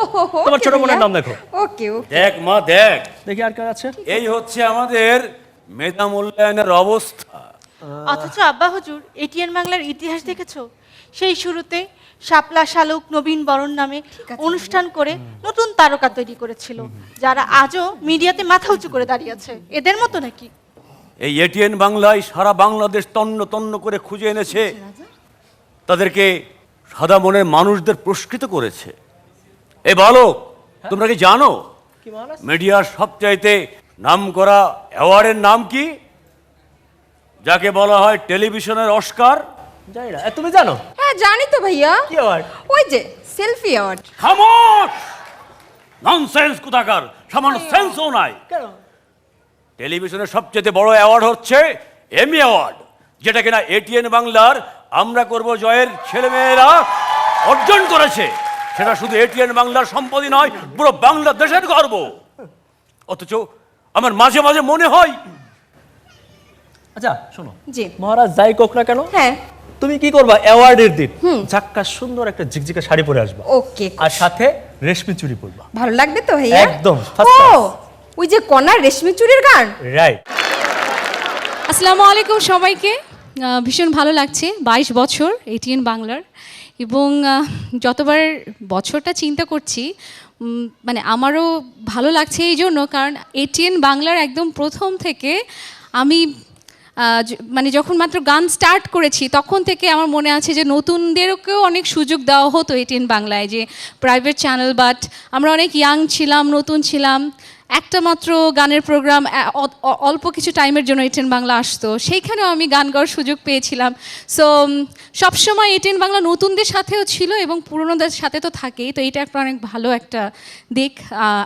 তোমার ছোট বোনের নাম লেখো। ওকে ওকে। দেখ মা দেখ, দেখি আর কার আছে। এই হচ্ছে আমাদের মেধা মূল্যায়নের অবস্থা। অথচ আব্বা হুজুর, এটিএন বাংলার ইতিহাস দেখেছো? সেই শুরুতে শাপলা শালুক নবীন বরণ নামে অনুষ্ঠান করে নতুন তারকা তৈরি করেছিল, যারা আজও মিডিয়াতে মাথা উঁচু করে দাঁড়িয়ে আছে। এদের মতো নাকি? এই এটিএন বাংলায় সারা বাংলাদেশ তন্ন তন্ন করে খুঁজে এনেছে, তাদেরকে সাদা মনের মানুষদের পুরস্কৃত করেছে। এই বালক, তোমরা কি জানো মিডিয়ার সবচাইতে নামকরা অ্যাওয়ার্ডের নাম কি? যাকে বলা হয় টেলিভিশনের অস্কার। জানি না, তুমি জানো? হ্যাঁ জানি তো ভাইয়া। কি অ্যাওয়ার্ড? ওই যে সেলফি অ্যাওয়ার্ড। খামোশ! ননসেন্স কোথাকার, সামান্য সেন্সও নাই। কেন? টেলিভিশনের সবচেয়ে বড় অ্যাওয়ার্ড হচ্ছে এমি অ্যাওয়ার্ড, যেটা কিনা এটিএন বাংলার আমরা করব জয়ের ছেলেমেয়েরা অর্জন করেছে। সেটা শুধু এটিএন বাংলার সম্পত্তি নয়, পুরো বাংলাদেশের গর্ব। অথচ আমার মাঝে মাঝে মনে হয়, আচ্ছা শোনো, জি। মহারাজ যাই কোক না কেন, হ্যাঁ। তুমি কি করবা অ্যাওয়ার্ডের দিন? ঝাক্কা সুন্দর একটা ঝিকঝিকা শাড়ি পরে আসবা, ওকে। আর সাথে রেশমি চুড়ি পরবা। ভালো লাগবে তো ভাইয়া? একদম, ও, first class। ওই যে কনার রেশমি চুড়ির গান। রাইট। আসসালামু আলাইকুম সবাইকে। ভীষণ ভালো লাগছে 22 বছর এটিএন বাংলার, এবং যতবার বছরটা চিন্তা করছি মানে আমারও ভালো লাগছে এই জন্য, কারণ এটিএন বাংলার একদম প্রথম থেকে আমি মানে যখন মাত্র গান স্টার্ট করেছি তখন থেকে আমার মনে আছে যে নতুনদেরকেও অনেক সুযোগ দেওয়া হতো এটিএন বাংলায়, যে প্রাইভেট চ্যানেল, বাট আমরা অনেক ইয়াং ছিলাম, নতুন ছিলাম, একটা মাত্র গানের প্রোগ্রাম অল্প কিছু টাইমের জন্য এটিএন বাংলা আসতো, সেইখানেও আমি গান গাওয়ার সুযোগ পেয়েছিলাম। সো সবসময় এটিএন বাংলা নতুনদের সাথেও ছিল এবং পুরনোদের সাথে তো থাকেই, তো এটা একটা অনেক ভালো একটা দিক।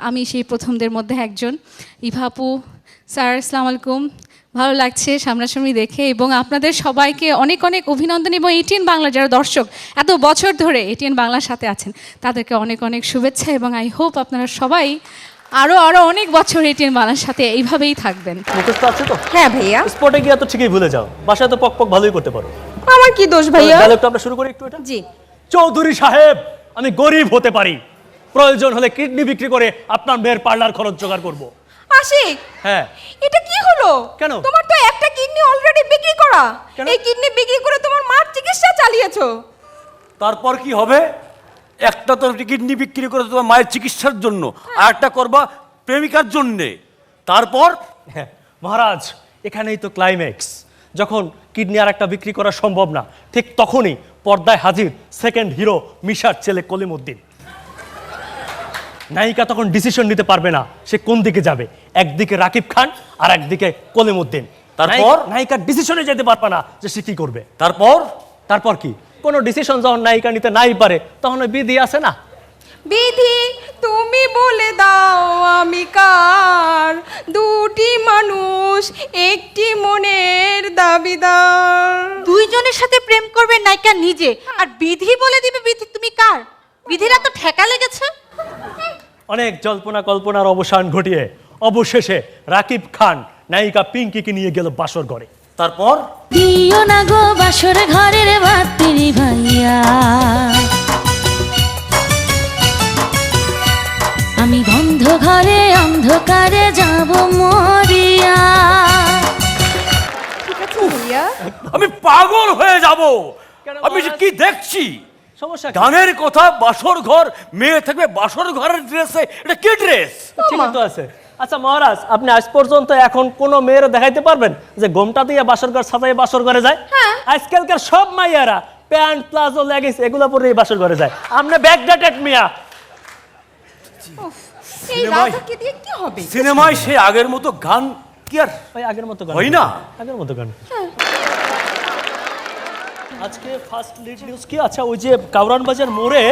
আমি সেই প্রথমদের মধ্যে একজন। ইভাপু স্যার, আসসালামু আলাইকুম, ভালো লাগছে সামনাসামনি দেখে, এবং আপনাদের সবাইকে অনেক অনেক অভিনন্দন, এবং এটিএন বাংলা যারা দর্শক এত বছর ধরে এটিএন বাংলার সাথে আছেন তাদেরকে অনেক অনেক শুভেচ্ছা, এবং আই হোপ আপনারা সবাই আরো আরো অনেক বছর এটিএন বাংলার সাথে এইভাবেই থাকবেন। মুখস্থ আছে তো? হ্যাঁ ভাইয়া। স্পটে গিয়ে তো ঠিকই ভুলে যাও, বাসায় তো পক পক ভালোই করতে পারো। আমার কি দোষ ভাইয়া? ডায়লগটা আমরা শুরু করি একটু এটা। জি। চৌধুরী সাহেব, আমি গরিব হতে পারি, প্রয়োজন হলে কিডনি বিক্রি করে আপনার মেয়ের পার্লার খরচ জোগাড় করব। আশিক, হ্যাঁ। এটা কি হলো? কেন? তোমার তো একটা কিডনি অলরেডি বিক্রি করা। কেন? এই কিডনি বিক্রি করে তোমার মার চিকিৎসা চালিয়েছো। তারপর কি হবে? একটা তো কিডনি বিক্রি করে তোমার মায়ের চিকিৎসার জন্য, আর একটা করবা প্রেমিকার জন্যে। তারপর হ্যাঁ মহারাজ, এখানেই তো ক্লাইম্যাক্স। যখন কিডনি আর একটা বিক্রি করা সম্ভব না, ঠিক তখনই পর্দায় হাজির সেকেন্ড হিরো মিশার ছেলে কলিমউদ্দিন। নায়িকা তখন ডিসিশন নিতে পারবে না সে কোন দিকে যাবে, একদিকে রাকিব খান আর একদিকে কলিমউদ্দিন। তারপর? নায়িকার ডিসিশনে যেতে পারবে না যে সে কি করবে। তারপর তারপর কি? কোনো ডিসিশন যখন নায়িকা নিতে নাই পারে, তখন ওই বিধি আছে না? বিধি তুমি বলে দাও আমি কার, দুটি মানুষ একটি মনের দাবিদার। দুইজনের সাথে প্রেম করবে নায়িকা নিজে, আর বিধি বলে দিবে বিধি তুমি কার? বিধিরা তো ঠেকা লেগেছে। অনেক জল্পনা কল্পনার অবসান ঘটিয়ে অবশেষে রাকিব খান নায়িকা পিঙ্কিকে নিয়ে গেল বাসর ঘরে। তারপর দিও না গো বাসর ঘরের বাতিরি ভাইয়া, আমি বন্ধ ঘরে অন্ধকারে যাব মরিয়া। ঠিক আছে ভাইয়া। আমি পাগল হয়ে যাব। কেন আমি যে মহারাজ? কি দেখছি, সমস্যা কি? গানের কথা, বাসর ঘর, মেয়ে থাকবে বাসর ঘরের ড্রেসে, এটা কি ড্রেস? ঠিকই তো আছে। আচ্ছা মহারাজ, আপনি আজ পর্যন্ত এখন কোন মেয়ের দেখাইতে পারবেন যে গোমটা দিয়ে বাসর ঘর সাজায় বাসর ঘরে যায়? আজকালকার সব মাইয়ারা প্যান্ট প্লাজো লেগিংস এগুলো পরে বাসর ঘরে যায়। আপনি ব্যাকডেটেড মিয়া। এই রাধাকে দিয়ে কি হবে? সিনেমায় সে আগের মতো গান কি আর ওই আগের মতো গান হয় না? আগের মতো গান। আজকে ফার্স্ট লিড নিউজ কি? আচ্ছা ওই যে কাউরান বাজার মোড়ে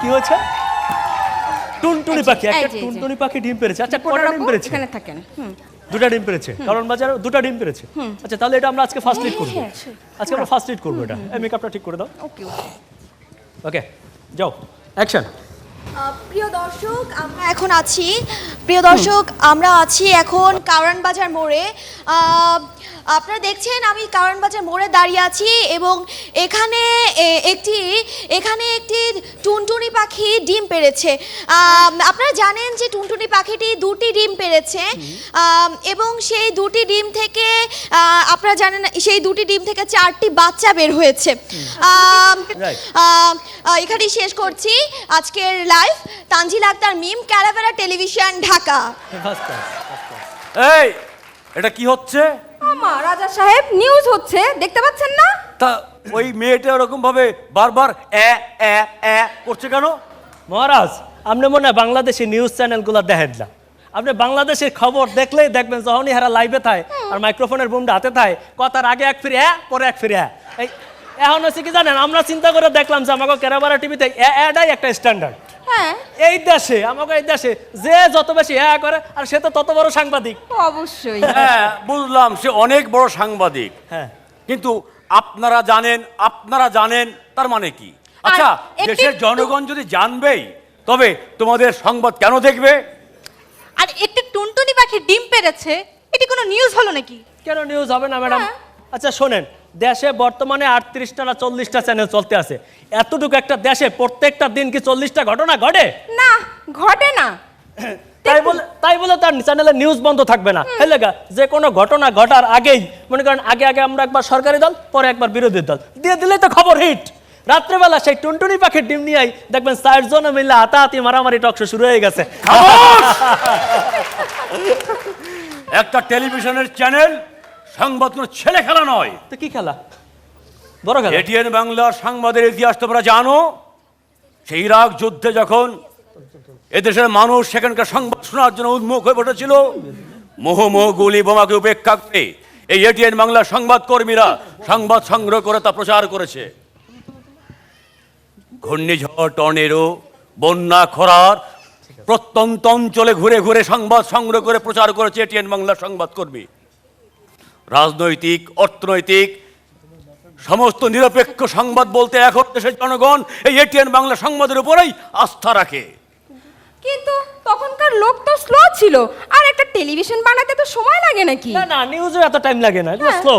কি হয়েছে? টুনটুনি পাখি, একটা এই যে। টুনটুনি পাখি ডিম পেরেছে। আচ্ছা কয়টা ডিম পেরেছে? এখানে থাকেন। দুটা ডিম পেরেছে। কারণ বাজারে দুটা ডিম পেরেছে। আচ্ছা তাহলে এটা আমরা আজকে ফার্স্ট লিড করব। আজকে আমরা ফার্স্ট লিড করব এটা। এই মেকআপটা ঠিক করে দাও। ওকে ওকে। ওকে যাও, অ্যাকশন। প্রিয় দর্শক, আমরা এখন আছি এখন কারওয়ান বাজার মোড়ে। আপনারা দেখছেন আমি কারওয়ান বাজার মোড়ে দাঁড়িয়ে আছি এবং এখানে একটি টুনটুনি পাখি ডিম পেড়েছে। আপনারা জানেন যে টুনটুনি পাখিটি দুটি ডিম পেড়েছে এবং সেই দুটি ডিম থেকে আপনারা জানেন সেই দুটি ডিম থেকে 4টি বাচ্চা বের হয়েছে। এখানেই শেষ করছি আজকের লাইভ। তানজিল আক্তার মিম, ক্যারাভেরা টেলিভিশন, ঢাকা। এই এটা কি হচ্ছে? আমার রাজা সাহেব নিউজ হচ্ছে, দেখতে পাচ্ছেন না? তা ওই মেয়েটা এরকম ভাবে বারবার এ এ এ করছে কেন? মহারাজ, আপনি মনে হয় বাংলাদেশের নিউজ চ্যানেলগুলো দেখেন না। আপনি বাংলাদেশের খবর দেখলেই দেখবেন যখনই হারা লাইভে থাকে আর মাইক্রোফোনের বুমটা হাতে থাকে, কথার আগে এক ফিরে পরে এক ফিরে এই এখন হচ্ছে কি জানেন, আমরা চিন্তা করে দেখলাম যে আমাকে কেরাবারা টিভিতে এটাই একটা স্ট্যান্ডার্ড। হ্যাঁ এই দেশে আমাকে এই দেশে যে যত বেশি করে আর সে তো তত বড় সাংবাদিক। অবশ্যই। হ্যাঁ বুঝলাম, সে অনেক বড় সাংবাদিক। হ্যাঁ কিন্তু আপনারা জানেন তার মানে কি? আচ্ছা দেশের জনগণ যদি জানবেই তবে তোমাদের সংবাদ কেন দেখবে? আর একটি টুনটুনি পাখি ডিম পেড়েছে, এটি কোনো নিউজ হলো নাকি? কেন নিউজ হবে না ম্যাডাম? আচ্ছা শোনেন, দেশে বর্তমানে 38টা না 40টা চ্যানেল চলতে আছে। এতটুকু একটা দেশে প্রত্যেকটা দিন কি 40টা ঘটনা ঘটে? না ঘটে না। তাই বলে তার চ্যানেলের নিউজ বন্ধ থাকবে না। হেলেগা যে কোনো ঘটনা ঘটার আগেই মনে করেন আগে আমরা একবার সরকারি দল পরে একবার বিরোধী দল দিয়ে দিলেই তো খবর হিট। রাত্রেবেলা সেই টুনটুনি পাখির ডিম নিয়েই দেখবেন 4 জন মিলে হাতাহাতি মারামারি টকশো শুরু হয়ে গেছে। একটা টেলিভিশনের চ্যানেল সংবাদ কোনো ছেলে খেলা নয়। তো কি খেলা? বড় খেলা। এটিএন বাংলার সংবাদের ইতিহাস তোমরা জানো। সেই ইরাক যুদ্ধে যখন এদেশের মানুষ সেখানকার সংবাদ শোনার জন্য উন্মুখ হয়ে পড়েছিল, মোহ গুলি বোমাকে উপেক্ষা করে এই এটিএন বাংলার সংবাদ কর্মীরা সংবাদ সংগ্রহ করে তা প্রচার করেছে। ঘূর্ণিঝড়, টর্নেডো, বন্যা, খরার প্রত্যন্ত অঞ্চলে ঘুরে ঘুরে সংবাদ সংগ্রহ করে প্রচার করেছে এটিএন বাংলার সংবাদকর্মী। রাজনৈতিক, অর্থনৈতিক সমস্ত নিরপেক্ষ সংবাদ বলতে এখন দেশের জনগণ এই এটিএন বাংলা সংবাদের উপরেই আস্থা রাখে। কিন্তু তখনকার লোক তো স্লো ছিল, আর একটা টেলিভিশন বানাতে তো সময় লাগে নাকি? না না, নিউজে এত টাইম লাগে না, হ্যাঁ। স্লো।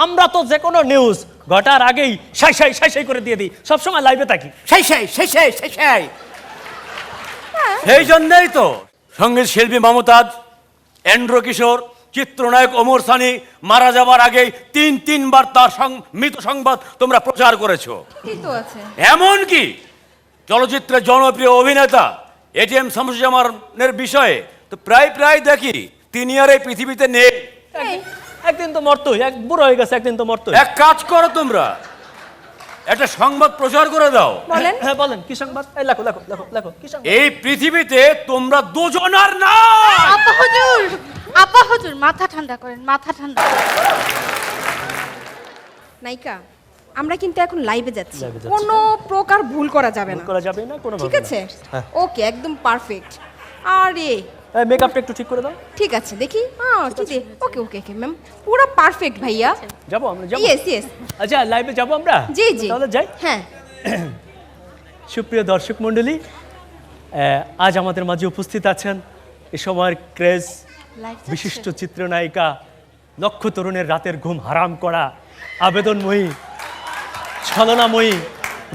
আমরা তো যে কোনো নিউজ ঘটার আগেই সাই সাই সাই সাই করে দিয়ে দিই, সবসময় লাইভে থাকি। সেই সেই সেই সেই সেই সেই সেই জন্যই তো সঙ্গীত শিল্পী মমতাজ, এন্ড্র কিশোর, চিত্রনায়ক ওমর সানি মারা যাবার আগেই তিনবার তার মৃত সংবাদ তোমরা প্রচার করেছো। কি তো আছে। এমনকি চলচ্চিত্রের জনপ্রিয় অভিনেতা এটিএম শামসুজ্জামানের বিষয়ে তো প্রায় দেখি তিনি আর এই পৃথিবীতে নেই। একদিন তো মরতই, এক বুড়ো হয়ে গেছে, একদিন তো মরতই। এক কাজ করো, তোমরা একটা সংবাদ প্রচার করে দাও। বলেন। হ্যাঁ বলেন, কি সংবাদ? এই লেখো লেখো লেখো লেখো, কি সংবাদ? এই পৃথিবীতে তোমরা দুজন আর না। আপা হুজুর মাথা ঠান্ডা করেন, মাথা ঠান্ডা। নায়িকা, আমরা কিন্তু এখন লাইভে যাচ্ছি, লাইভে যাচ্ছি। কোনো প্রকার ভুল করা যাবে না, করা যাবে না কোনো ঠিক ভাবে না। আছে? হ্যাঁ। ওকে, একদম পারফেক্ট। আরে এই মেকআপটা একটু ঠিক করে দাও। ঠিক আছে, দেখি। হ্যাঁ ঠিক আছে, ওকে ওকে ওকে ম্যাম, পুরো পারফেক্ট ভাইয়া। যাবো আমরা, যাবো। Yes yes. আচ্ছা, লাইভে যাবো আমরা? জি জি, তাহলে যাই। হ্যাঁ। সুপ্রিয় দর্শক মণ্ডলী, আজ আমাদের মাঝে উপস্থিত আছেন এ সময়ের ক্রেজ বিশিষ্ট চিত্রনায়িকা, লক্ষ তরুণের রাতের ঘুম হারাম করা, আবেদনময়ী, ছলনাময়ী,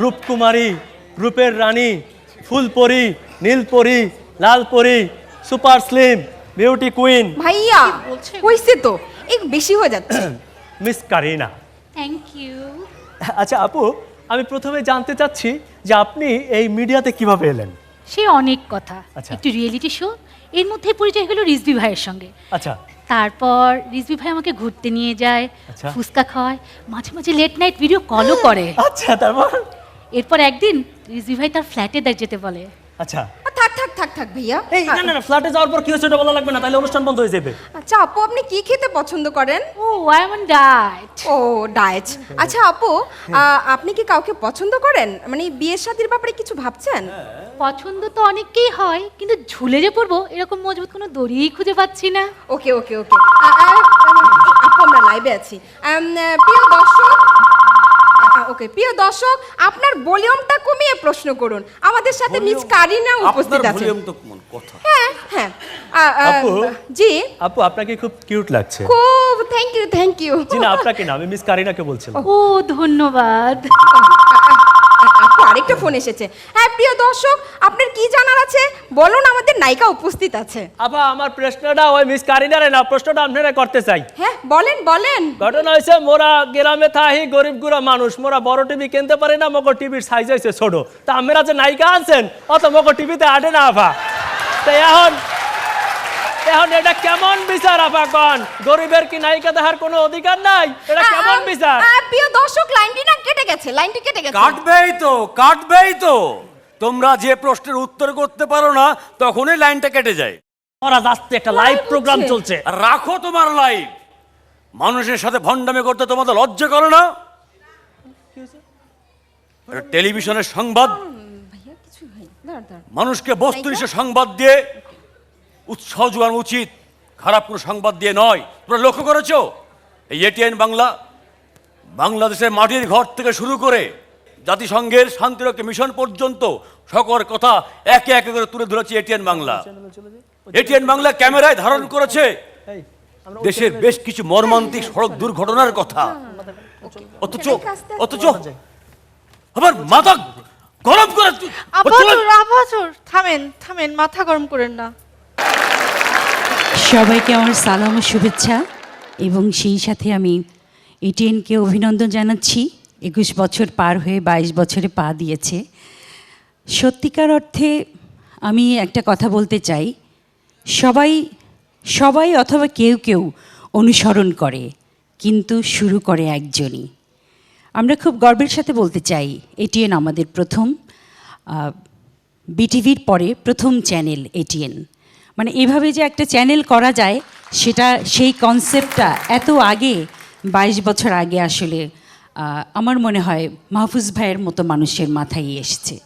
রূপকুমারী, রূপের রানী, ফুলপরি, নীলপরি, লালপরি, সুপার স্লিম, বিউটি কুইন ভাইয়া হইছে তো, এক বেশি হয়ে যাচ্ছে। মিস কারিনা। Thank you. আচ্ছা আপু, আমি প্রথমে জানতে চাচ্ছি যে আপনি এই মিডিয়াতে কিভাবে এলেন? সে অনেক কথা, আচ্ছা। একটি রিয়েলিটি শো, এর মধ্যে পরিচয় হলো রিজভি ভাইয়ের সঙ্গে। আচ্ছা। তারপর রিজভি ভাই আমাকে ঘুরতে নিয়ে যায়, আচ্ছা। ফুচকা খাওয়ায়, মাঝে মাঝে লেট নাইট ভিডিও কলও করে। আচ্ছা, তারপর? এরপর একদিন রিজভি ভাই তার ফ্ল্যাটে যেতে বলে। আচ্ছা। থাক থাক থাক থাক ভাইয়া। এই না না না, ফ্ল্যাটে যাওয়ার পর কি হচ্ছে ওটা বলা লাগবে না, তাহলে অনুষ্ঠান বন্ধ হয়ে যাবে। আচ্ছা আপু, আপনি কি খেতে পছন্দ করেন? Oh I am on diet. Oh diet. আচ্ছা আপু, আপনি কি কাউকে পছন্দ করেন? মানে বিয়ের শাদীর ব্যাপারে কিছু ভাবছেন? পছন্দ তো অনেককেই হয়, কিন্তু ঝুলে যে পড়বো এরকম মজবুত কোনো দড়িই খুঁজে পাচ্ছি না। ওকে ওকে ওকে, আপু আমরা লাইভে আছি। প্রিয় দর্শক, ওকে প্রিয় দর্শক, আপনার ভলিউমটা কমিয়ে প্রশ্ন করুন। আমাদের সাথে মিস কারিনা উপস্থিত আপনার আছেন। ভলিউম তো কথা। হ্যাঁ হ্যাঁ। আপু, জি আপু আপনাকে খুব কিউট লাগছে। খুব থ্যাংক ইউ থ্যাংক ইউ। জি না, আপনাকে না, আমি মিস কারিনাকে বলছিলাম। ও ধন্যবাদ। আপু আরেকটা ফোন এসেছে। হ্যাঁ প্রিয় দর্শক, আপনার কি জানার আছে বলুন, আমাদের নায়িকা উপস্থিত আছে। আপা, আমার প্রশ্নটা ওই মিস কারিনারে না, প্রশ্নটা আপনারা করতে চাই। হ্যাঁ বলেন বলেন। ঘটনা হয়েছে, মোরা গ্রামে থাহি গরিব গুড়া মানুষ, মোরা বড় টিভি কিনতে পারি না, মগর টিভির সাইজ হয়েছে ছোট। তা আমরা যে নায়িকা আনছেন অত মগর টিভিতে আটে না আপা। তো এখন এটা কেমন বিচার আপা কন? গরিবের কি নায়িকা দেখার কোনো অধিকার নাই? এটা কেমন বিচার? প্রিয় দর্শক, লাইনটি না কেটে গেছে, লাইনটি কেটে গেছে। কাটবেই তো। তোমরা যে প্রশ্নের উত্তর করতে পারো না তখনই লাইনটা কেটে যায়। ওরা যাচ্ছে, একটা লাইভ প্রোগ্রাম চলছে। আর রাখো তোমার লাইভ। মানুষের সাথে ভণ্ডামি করতে তোমাদের লজ্জা করে না? টেলিভিশনের সংবাদ ভাইয়া কিছু হয়, দাঁড় দাঁড়। মানুষকে বস্তুনিষ্ঠ সংবাদ দিয়ে উৎসাহ যোগানো উচিত, খারাপ কোনো সংবাদ দিয়ে নয়। তোমরা লক্ষ্য করেছো এই এটিএন বাংলা বাংলাদেশের মাটির ঘর থেকে শুরু করে জাতিসংঘের শান্তিরক্ষা মিশন পর্যন্ত সকল কথা একে একে করে তুলে ধরেছে এটিএন বাংলা। এটিএন বাংলা ক্যামেরায় ধারণ করেছে দেশের বেশ কিছু মর্মান্তিক সড়ক দুর্ঘটনার কথা। অথচ আবার মাথা গরম করে আপা হুজুর থামেন থামেন, মাথা গরম করেন না। সবাইকে আমার সালাম ও শুভেচ্ছা, এবং সেই সাথে আমি এটিএনকে অভিনন্দন জানাচ্ছি। 21 বছর পার হয়ে 22 বছরে পা দিয়েছে। সত্যিকার অর্থে আমি একটা কথা বলতে চাই, সবাই অথবা কেউ অনুসরণ করে, কিন্তু শুরু করে একজনই। আমরা খুব গর্বের সাথে বলতে চাই, এটিএন আমাদের প্রথম, বিটিভির পরে প্রথম চ্যানেল এটিএন। মানে এভাবে যে একটা চ্যানেল করা যায়, সেই কনসেপ্টটা এত আগে, 22 বছর আগে আসলে আমার মনে হয় মাহফুজ ভাইয়ের মতো মানুষের মাথায় এসেছে।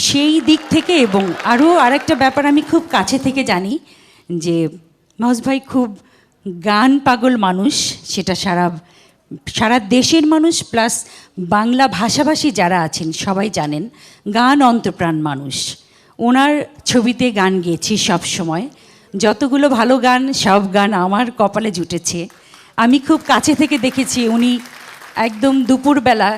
সেই দিক থেকে, এবং আরও আরেকটা ব্যাপার আমি খুব কাছে থেকে জানি যে মাহফুজ ভাই খুব গান পাগল মানুষ, সেটা সারা দেশের মানুষ প্লাস বাংলা ভাষাভাষী যারা আছেন সবাই জানেন, গান অন্তপ্রাণ মানুষ। ওনার ছবিতে গান গেয়েছি সব সময়। যতগুলো ভালো গান, সব গান আমার কপালে জুটেছে। আমি খুব কাছে থেকে দেখেছি উনি একদম দুপুরবেলা,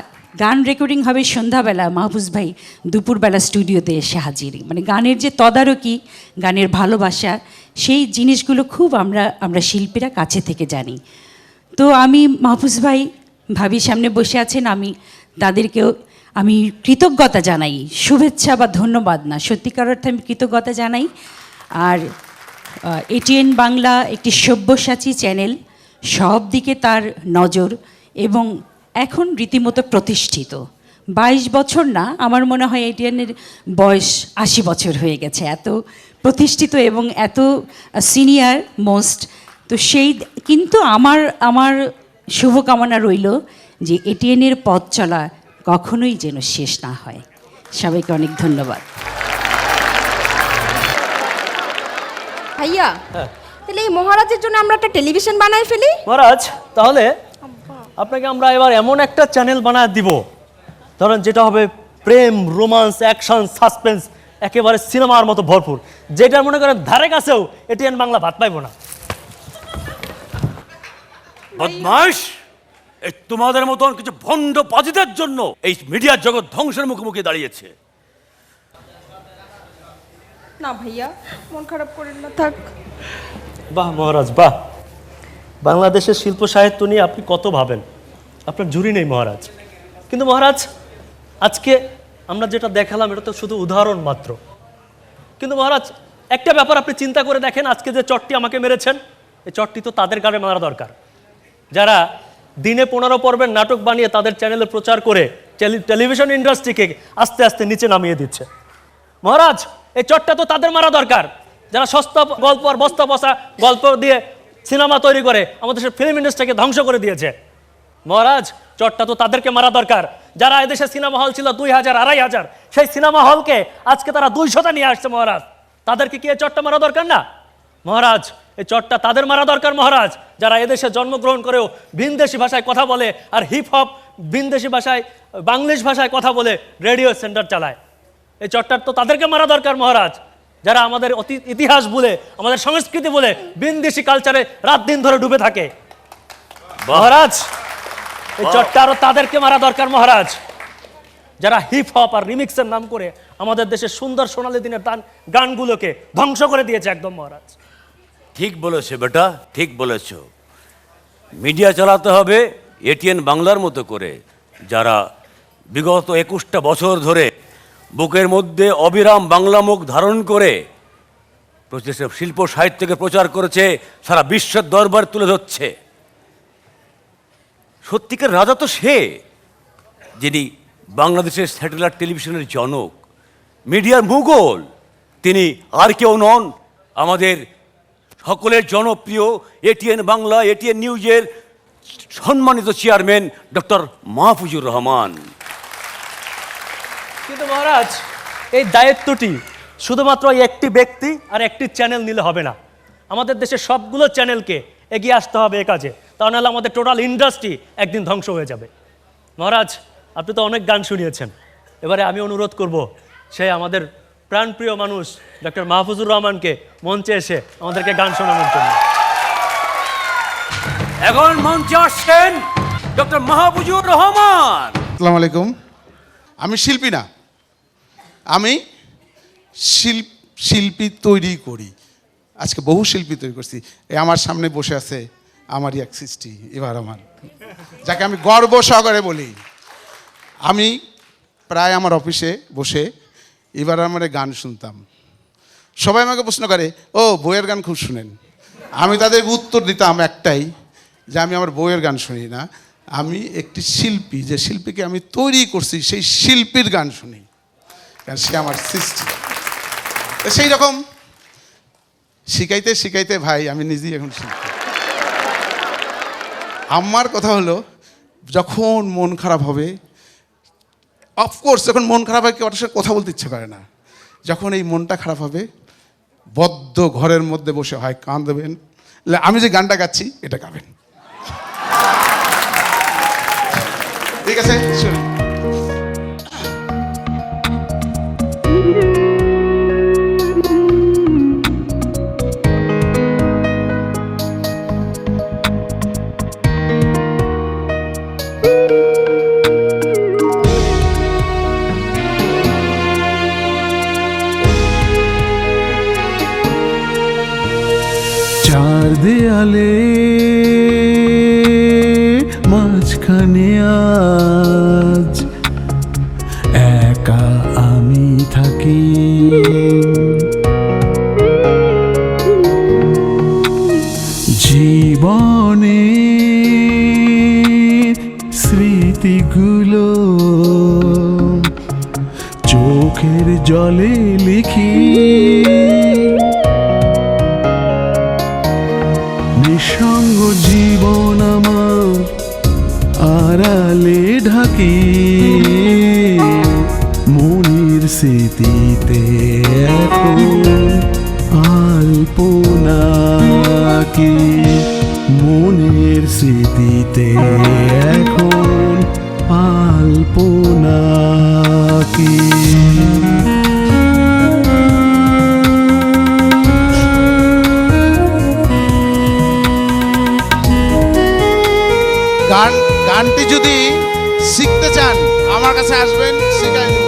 গান রেকর্ডিং হবে সন্ধ্যাবেলা, মাহফুজ ভাই দুপুরবেলা স্টুডিওতে এসে হাজির। মানে গানের যে তদারকি, গানের ভালোবাসা, সেই জিনিসগুলো খুব আমরা শিল্পীরা কাছে থেকে জানি। তো আমি মাহফুজ ভাই ভাবির সামনে বসে আছেন, আমি তাদেরকেও আমি কৃতজ্ঞতা জানাই, শুভেচ্ছা বা ধন্যবাদ না, সত্যিকার অর্থে আমি কৃতজ্ঞতা জানাই। আর এটিএন বাংলা একটি সব্যসাচী চ্যানেল, সব দিকে তার নজর এবং এখন রীতিমতো প্রতিষ্ঠিত। 22 বছর না, আমার মনে হয় এটিএনের বয়স 80 বছর হয়ে গেছে, এত প্রতিষ্ঠিত এবং এত সিনিয়র মোস্ট। তো সেই কিন্তু আমার শুভকামনা রইল যে এটিএনের পথ চলা কখনোই যেন শেষ না হয়। সবাইকে অনেক ধন্যবাদ। ভাইয়া, তাহলে এই মহারাজের জন্য আমরা একটা টেলিভিশন বানাই ফেলি। মহারাজ, তাহলে আপনাকে আমরা এবার এমন একটা চ্যানেল বানায় দিব, ধরেন যেটা হবে প্রেম, রোমান্স, অ্যাকশন, সাসপেন্স, একেবারে সিনেমার মতো ভরপুর, যেটা মনে করেন ধারে কাছেও এটিএন বাংলা ভাত পাইবো না। বদমাশ! এই তোমাদের মতন কিছু ভণ্ড পাজিদের জন্য এই মিডিয়ার জগৎ ধ্বংসের মুখোমুখি দাঁড়িয়েছে। না ভাইয়া, মন খারাপ করেন না, থাক। বাহ মহারাজ, বাহ! বাংলাদেশের শিল্প সাহিত্য নিয়ে আপনি কত ভাবেন, আপনার জুরি নেই মহারাজ। কিন্তু মহারাজ, আজকে আমরা যেটা দেখালাম এটা তো শুধু উদাহরণ মাত্র। কিন্তু মহারাজ, একটা ব্যাপার আপনি চিন্তা করে দেখেন, আজকে যে চটটি আমাকে মেরেছেন, এই চটটি তো তাদের গানে মারা দরকার, যারা দিনে 15 পর্বের নাটক বানিয়ে তাদের চ্যানেলে প্রচার করে টেলিভিশন ইন্ডাস্ট্রিকে আস্তে আস্তে নিচে নামিয়ে দিচ্ছে। মহারাজ, এই চটটা তো তাদের মারা দরকার, যারা সস্তা গল্প আর বস্তা বসা গল্প দিয়ে সিনেমা তৈরি করে আমাদের ফিল্ম ইন্ডাস্ট্রিকে ধ্বংস করে দিয়েছে। মহারাজ, চটটা তো তাদেরকে মারা দরকার, যারা এদেশে সিনেমা হল ছিল 2000, 2500, সেই সিনেমা হলকে আজকে তারা 200টা নিয়ে আসছে। মহারাজ, তাদেরকে কি এই চটটা মারা দরকার না? মহারাজ, এই চটটা তাদের মারা দরকার মহারাজ, যারা এদেশে জন্মগ্রহণ করেও ভিনদেশি ভাষায় কথা বলে আর হিপ হপ ভিনদেশি ভাষায়, বাংলিশ ভাষায় কথা বলে রেডিও সেন্টার চালায়। এই চটটার তো তাদেরকে মারা দরকার মহারাজ, যারা আমাদের ইতিহাস বলে, আমাদের সংস্কৃতি বলে ভিনদেশি কালচারে রাত দিন ধরে ডুবে থাকে। মহারাজ, এই চটটা আরো তাদেরকে মারা দরকার মহারাজ, যারা হিপ হপ আর রিমিক্সের নাম করে আমাদের দেশের সুন্দর সোনালী দিনের গানগুলোকে ধ্বংস করে দিয়েছে একদম মহারাজ। ঠিক বলেছে বেটা, ঠিক বলেছ। মিডিয়া চালাতে হবে এটিএন বাংলার মতো করে, যারা বিগত 21টা বছর ধরে বুকের মধ্যে অবিরাম বাংলা মুখ ধারণ করে শিল্প সাহিত্যকে প্রচার করেছে, সারা বিশ্বের দরবার তুলে ধরছে। সত্যিকার রাজা তো সে, যিনি বাংলাদেশের স্যাটেলাইট টেলিভিশনের জনক, মিডিয়ার মুঘল। তিনি আর কেউ নন, আমাদের সকলের জনপ্রিয় এটিএন বাংলা, এটিএন নিউজের সম্মানিত চেয়ারম্যান ডক্টর মাহফুজুর রহমান। কিন্তু মহারাজ, এই দায়িত্বটি শুধুমাত্র একটি ব্যক্তি আর একটি চ্যানেল নিলে হবে না, আমাদের দেশের সবগুলো চ্যানেলকে এগিয়ে আসতে হবে এ কাজে, তা নাহলে আমাদের টোটাল ইন্ডাস্ট্রি একদিন ধ্বংস হয়ে যাবে। মহারাজ, আপনি তো অনেক গান শুনিয়েছেন, এবারে আমি অনুরোধ করব সে আমাদের প্রাণপ্রিয় মানুষ ডক্টর মাহফুজুর রহমানকে মঞ্চে এসে আমাদেরকে গান শোনানোর জন্য। এখন মঞ্চে আসছেন ডক্টর মাহফুজুর রহমান। আসসালামু আলাইকুম। আমি শিল্পী না, আমি শিল্পী তৈরি করি। আজকে বহু শিল্পী তৈরি করছি। আমার সামনে বসে আছে আমারই এক সৃষ্টি, এবার আমার, যাকে আমি গর্ব সহকারে বলি। আমি প্রায় আমার অফিসে বসে এবার আমার গান শুনতাম। সবাই আমাকে প্রশ্ন করে, ও বইয়ের গান খুব শুনেন। আমি তাদেরকে উত্তর দিতাম একটাই, যে আমি আমার বইয়ের গান শুনি না, আমি একটি শিল্পী, যে শিল্পীকে আমি তৈরি করছি সেই শিল্পীর গান শুনি, কারণ সে আমার সৃষ্টি। সেই রকম শিখাইতে শিখাইতে ভাই আমি নিজেই এখন শিল্পী। আমার কথা হলো, যখন মন খারাপ হবে, অফকোর্স যখন মন খারাপ হয় কেউ ওটার সাথে কথা বলতে ইচ্ছে করে না, যখন এই মনটা খারাপ হবে বদ্ধ ঘরের মধ্যে বসে হয় কাঁদবেন, আমি যে গানটা গাচ্ছি এটা গাবেন, ঠিক আছে? শুনুন। চার দেয়ালে মাঝখানে আজ একা আমি থাকি। জীবনে স্মৃতিগুলো চোখের জলে লিখি, নিঃসঙ্গ জীবন আমার আড়ালে ঢাকি। মনির স্মৃতিতে এখন আলপনা কি, মনের স্মৃতিতে এখন আলপনা কি। গানটি যদি শিখতে চান আমার কাছে আসবেন, শেখাই দেব।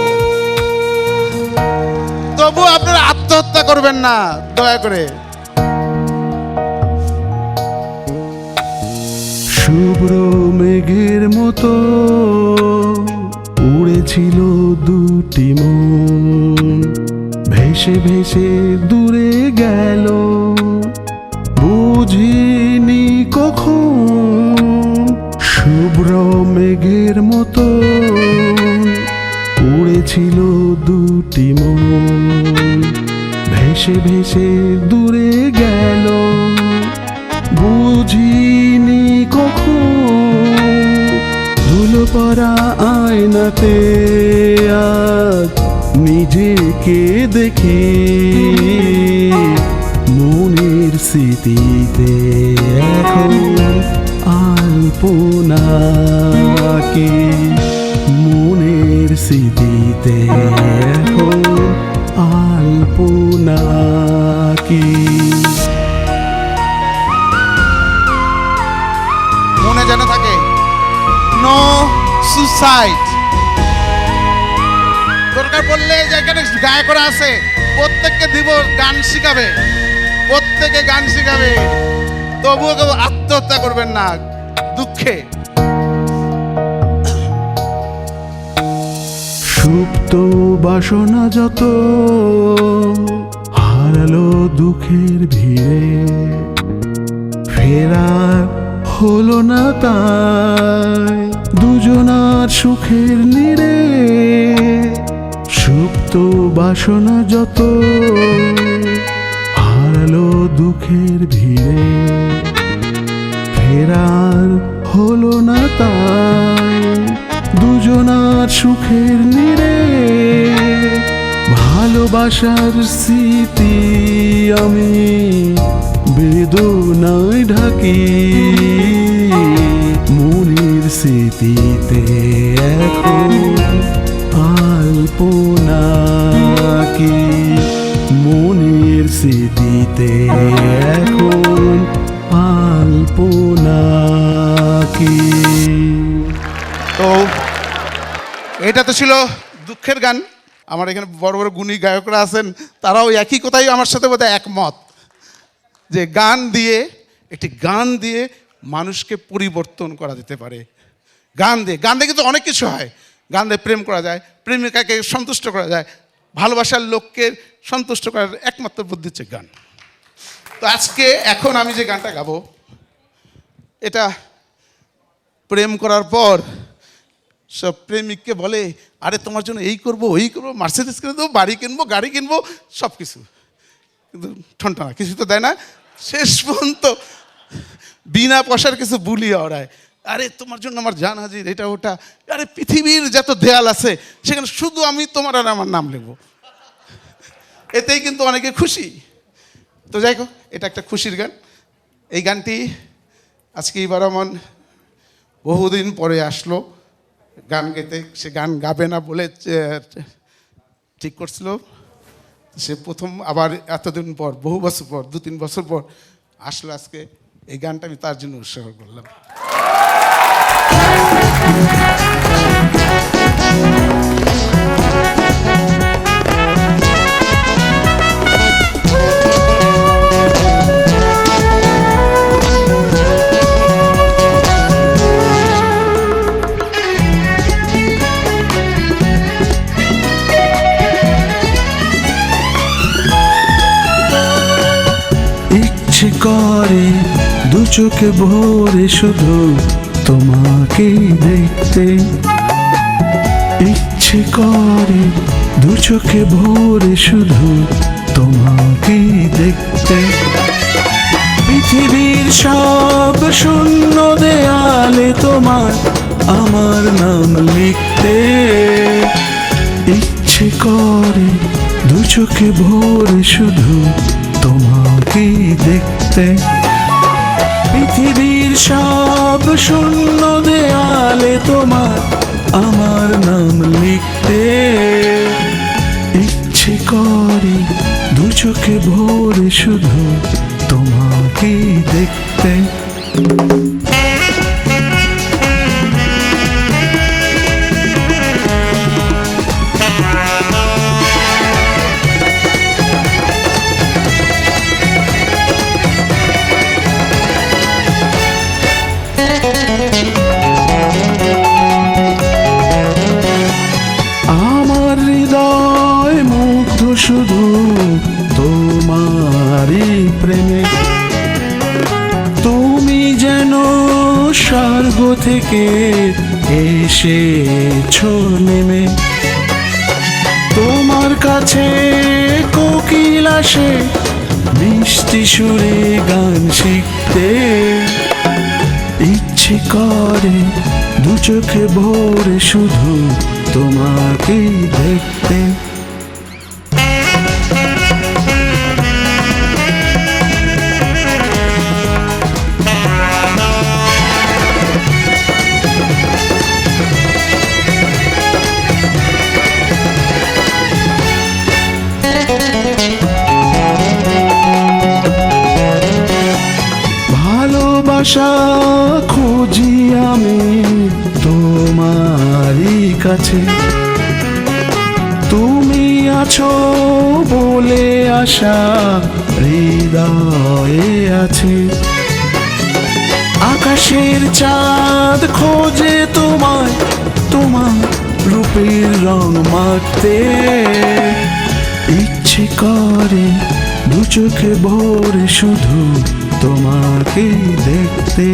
তবু আপনারা আত্মহত্যা করবেন না দয়া করে। শুভ্র মেঘের মতো উড়েছিল দুটি মন, ভেসে ভেসে দূরে গেল বুঝিনি কখন। শুভ্র মেঘের মতো উড়েছিল দুটি মন, ভেসে ভেসে দূরে গেল বুঝিনি কখন। ধুলো পড়া আয়নাতে আজ নিজেকে দেখি, মনের স্মৃতিতে এখন আলপনা কি, মনের স্মৃতিতে এখন আলপনা কি। মনে যেন থাকে নো সুসাইড। দরকার পড়লে যেখানে গায়করা আছে প্রত্যেককে দিব গান শিখাবে, প্রত্যেকে গান শিখাবে, তবুও কেউ আত্মহত্যা করবেন না দুঃখে। সুপ্ত বাসনা যত হারালো দুঃখের ভিড়ে, ফেরার হলো না তাই দুজনার সুখের নীড়ে। সুপ্ত বাসনা যত হারালো দুঃখের ভিড়ে, ফেরার হলো না তাই দুজনার সুখের নীড়ে। ভালোবাসার স্মৃতি আমি বেদনায় ঢাকি, মনের স্মৃতিতে এখন আলপনা কি, মনের স্মৃতিতে এখন আলপনা কি। তো এটা তো ছিল দুঃখের গান। আমার এখানে বড় বড় গুণী গায়করা আছেন, তারাও একই কথাই আমার সাথে বোধহয় একমত, যে গান দিয়ে একটি গান দিয়ে মানুষকে পরিবর্তন করা যেতে পারে। গান দিয়ে কিন্তু অনেক কিছু হয়। গান দিয়ে প্রেম করা যায়, প্রেমিকাকে সন্তুষ্ট করা যায়, ভালোবাসার লোককে সন্তুষ্ট করার একমাত্র বুদ্ধি হচ্ছে গান। তো আজকে এখন আমি যে গানটা গাবো, এটা প্রেম করার পর সব প্রেমিককে বলে, আরে তোমার জন্য এই করবো ওই করবো, মার্সিডিজ কিনে দেবো, বাড়ি কিনবো, গাড়ি কিনবো, সব কিছু, কিন্তু ঠনঠনা কিছু তো দেয় না। শেষ পর্যন্ত বিনা পয়সার কিছু বুলিয়ে ওড়ায়, আরে তোমার জন্য আমার জান হাজির, এটা ওটা, আরে পৃথিবীর যত দেয়াল আছে সেখানে শুধু আমি তোমার আর আমার নাম লিখবো। এতেই কিন্তু অনেকে খুশি। তো যাই হোক, এটা একটা খুশির গান। এই গানটি আজকে ইবারমন বহুদিন পরে আসলো গান গেতে। সে গান গাবে না বলে ঠিক করছিল। সে প্রথম আবার এতদিন পর, বহু বছর পর, 2-3 বছর পর আসলো আজকে। এই গানটা আমি তার জন্য উৎসর্গ করলাম। ইচ্ছে করে দু চোখে ভরে শুধু তোমাকে দেখতে, ইচ্ছে করে দু চোখে ভরে শুধু তোমাকে দেখতে। পৃথিবীর সব শূন্য দেয়ালে তোমার আমার নাম লিখতে, ইচ্ছে করে দু চোখে ভরে শুধু তোমাকে দেখতে। পৃথিবীর সব শূন্য দেয়ালে তোমার আমার নাম লিখতে, ইচ্ছে করে দু চোখে ভরে শুধু তোমাকে দেখতে। আমার হৃদয় মুগ্ধ শুধু তোমারই প্রেমে, তুমি যেন স্বর্গ থেকে এসেছো নেমে। তোমার কাছে কোকিল আসে মিষ্টি সুরে গান শিখতে, ইচ্ছে করে দু চোখে ভরে শুধু তোমাকে দেখতে। ভালোবাসা খুঁজি আমি তোমারই কাছে, তুমি আছো বলে আশা হৃদয়ে আছে। আকাশের চাঁদ খোঁজে তোমায়, তোমার রূপের রং মাখতে, ইচ্ছে করে দু চোখে ভরে শুধু তোমাকে দেখতে,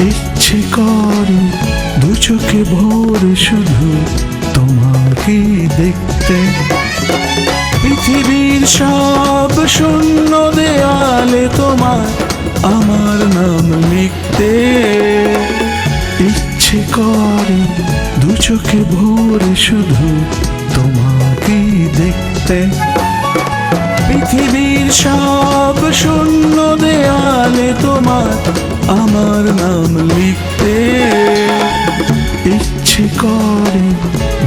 ইচ্ছে করে দু চোখে ভরে শুধু তোমাকে দেখতে। পৃথিবীর সব শূন্য দেয়ালে তোমার আমার নাম লিখতে, ইচ্ছে করে দু চোখে ভরে শুধু তোমাকে দেখতে। পৃথিবীর সব শূন্য দেয়ালে তোমার আমার নাম লিখতে, ইচ্ছে করে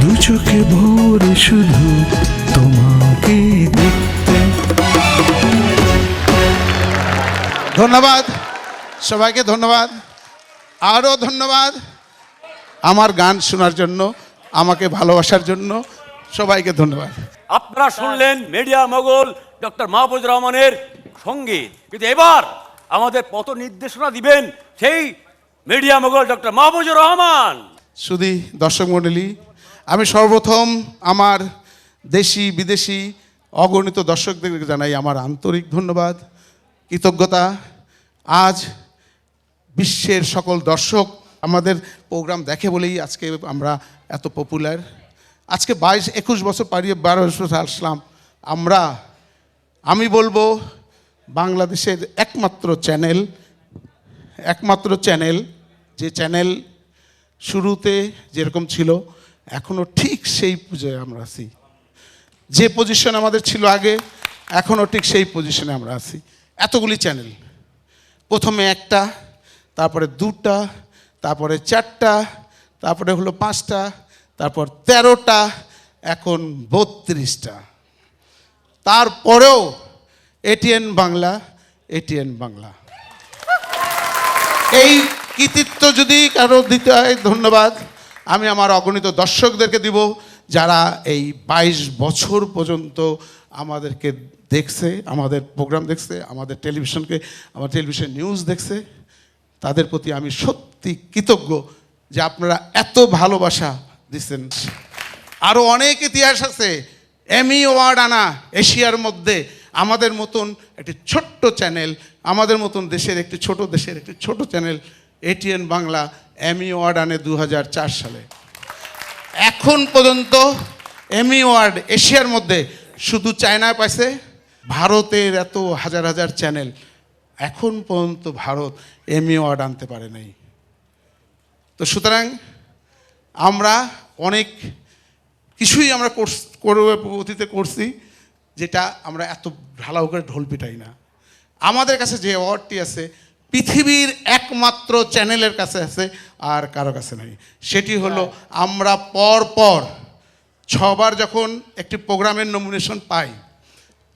দু চোখে ভরে শুধু তোমাকে দেখতে। ধন্যবাদ সবাইকে, ধন্যবাদ, আরও ধন্যবাদ আমার গান শোনার জন্য, আমাকে ভালোবাসার জন্য সবাইকে ধন্যবাদ। আপনারা শুনলেন মিডিয়া মোগল ডক্টর মাহফুজুর রহমানের সঙ্গীত, কিন্তু এবার আমাদের পথ নির্দেশনা দিবেন সেই media mogul doctor Mahfuzur Rahman. শুধু দর্শক মণ্ডলী, আমি সর্বপ্রথম আমার দেশি বিদেশি অগণিত দর্শকদের জানাই আমার আন্তরিক ধন্যবাদ, কৃতজ্ঞতা। আজ বিশ্বের সকল দর্শক আমাদের প্রোগ্রাম দেখে বলেই আজকে আমরা এত পপুলার। আজকে 22-21 বছর পারিয়ে 12 বছর আসলাম আমরা। আমি বলবো বাংলাদেশের একমাত্র চ্যানেল যে চ্যানেল শুরুতে যেরকম ছিল এখনও ঠিক সেই পর্যায়ে আমরা আছি। যে পজিশন আমাদের ছিল আগে এখনও ঠিক সেই পজিশনে আমরা আছি। এতগুলি চ্যানেল, প্রথমে একটা, তারপরে দুটা, তারপরে চারটা, তারপরে হলো 5টা, তারপর 13টা, এখন 32টা। তারপরেও এটিএন বাংলা। এই কৃতিত্ব যদি কারো দিতে হয় ধন্যবাদ আমি আমার অগণিত দর্শকদেরকে দিব, যারা এই 22 বছর পর্যন্ত আমাদেরকে দেখছে, আমাদের প্রোগ্রাম দেখছে, আমাদের টেলিভিশন নিউজ দেখছে। তাদের প্রতি আমি সত্যি কৃতজ্ঞ যে আপনারা এত ভালোবাসা দিচ্ছেন। আরও অনেক ইতিহাস আছে, এমি অ্যাওয়ার্ড আনা এশিয়ার মধ্যে আমাদের মতন একটি ছোট্ট চ্যানেল, আমাদের মতন দেশের একটি ছোট চ্যানেল এটিএন বাংলা এমি অ্যাওয়ার্ড আনে 2004 সালে। এখন পর্যন্ত এমি অ্যাওয়ার্ড এশিয়ার মধ্যে শুধু চায়নায় পাইছে, ভারতের এত হাজার হাজার চ্যানেল এখন পর্যন্ত ভারত এমি অ্যাওয়ার্ড আনতে পারে নাই। তো সুতরাং আমরা অনেক কিছুই আমরা অতীতে করছি যেটা আমরা এত ভালো করে ঢোল পিটাই না। আমাদের কাছে যে অ্যাওয়ার্ডটি আছে পৃথিবীর একমাত্র চ্যানেলের কাছে আছে, আর কারো কাছে নাই। সেটি হলো আমরা পর 6 বার যখন একটি প্রোগ্রামের নমিনেশন পাই,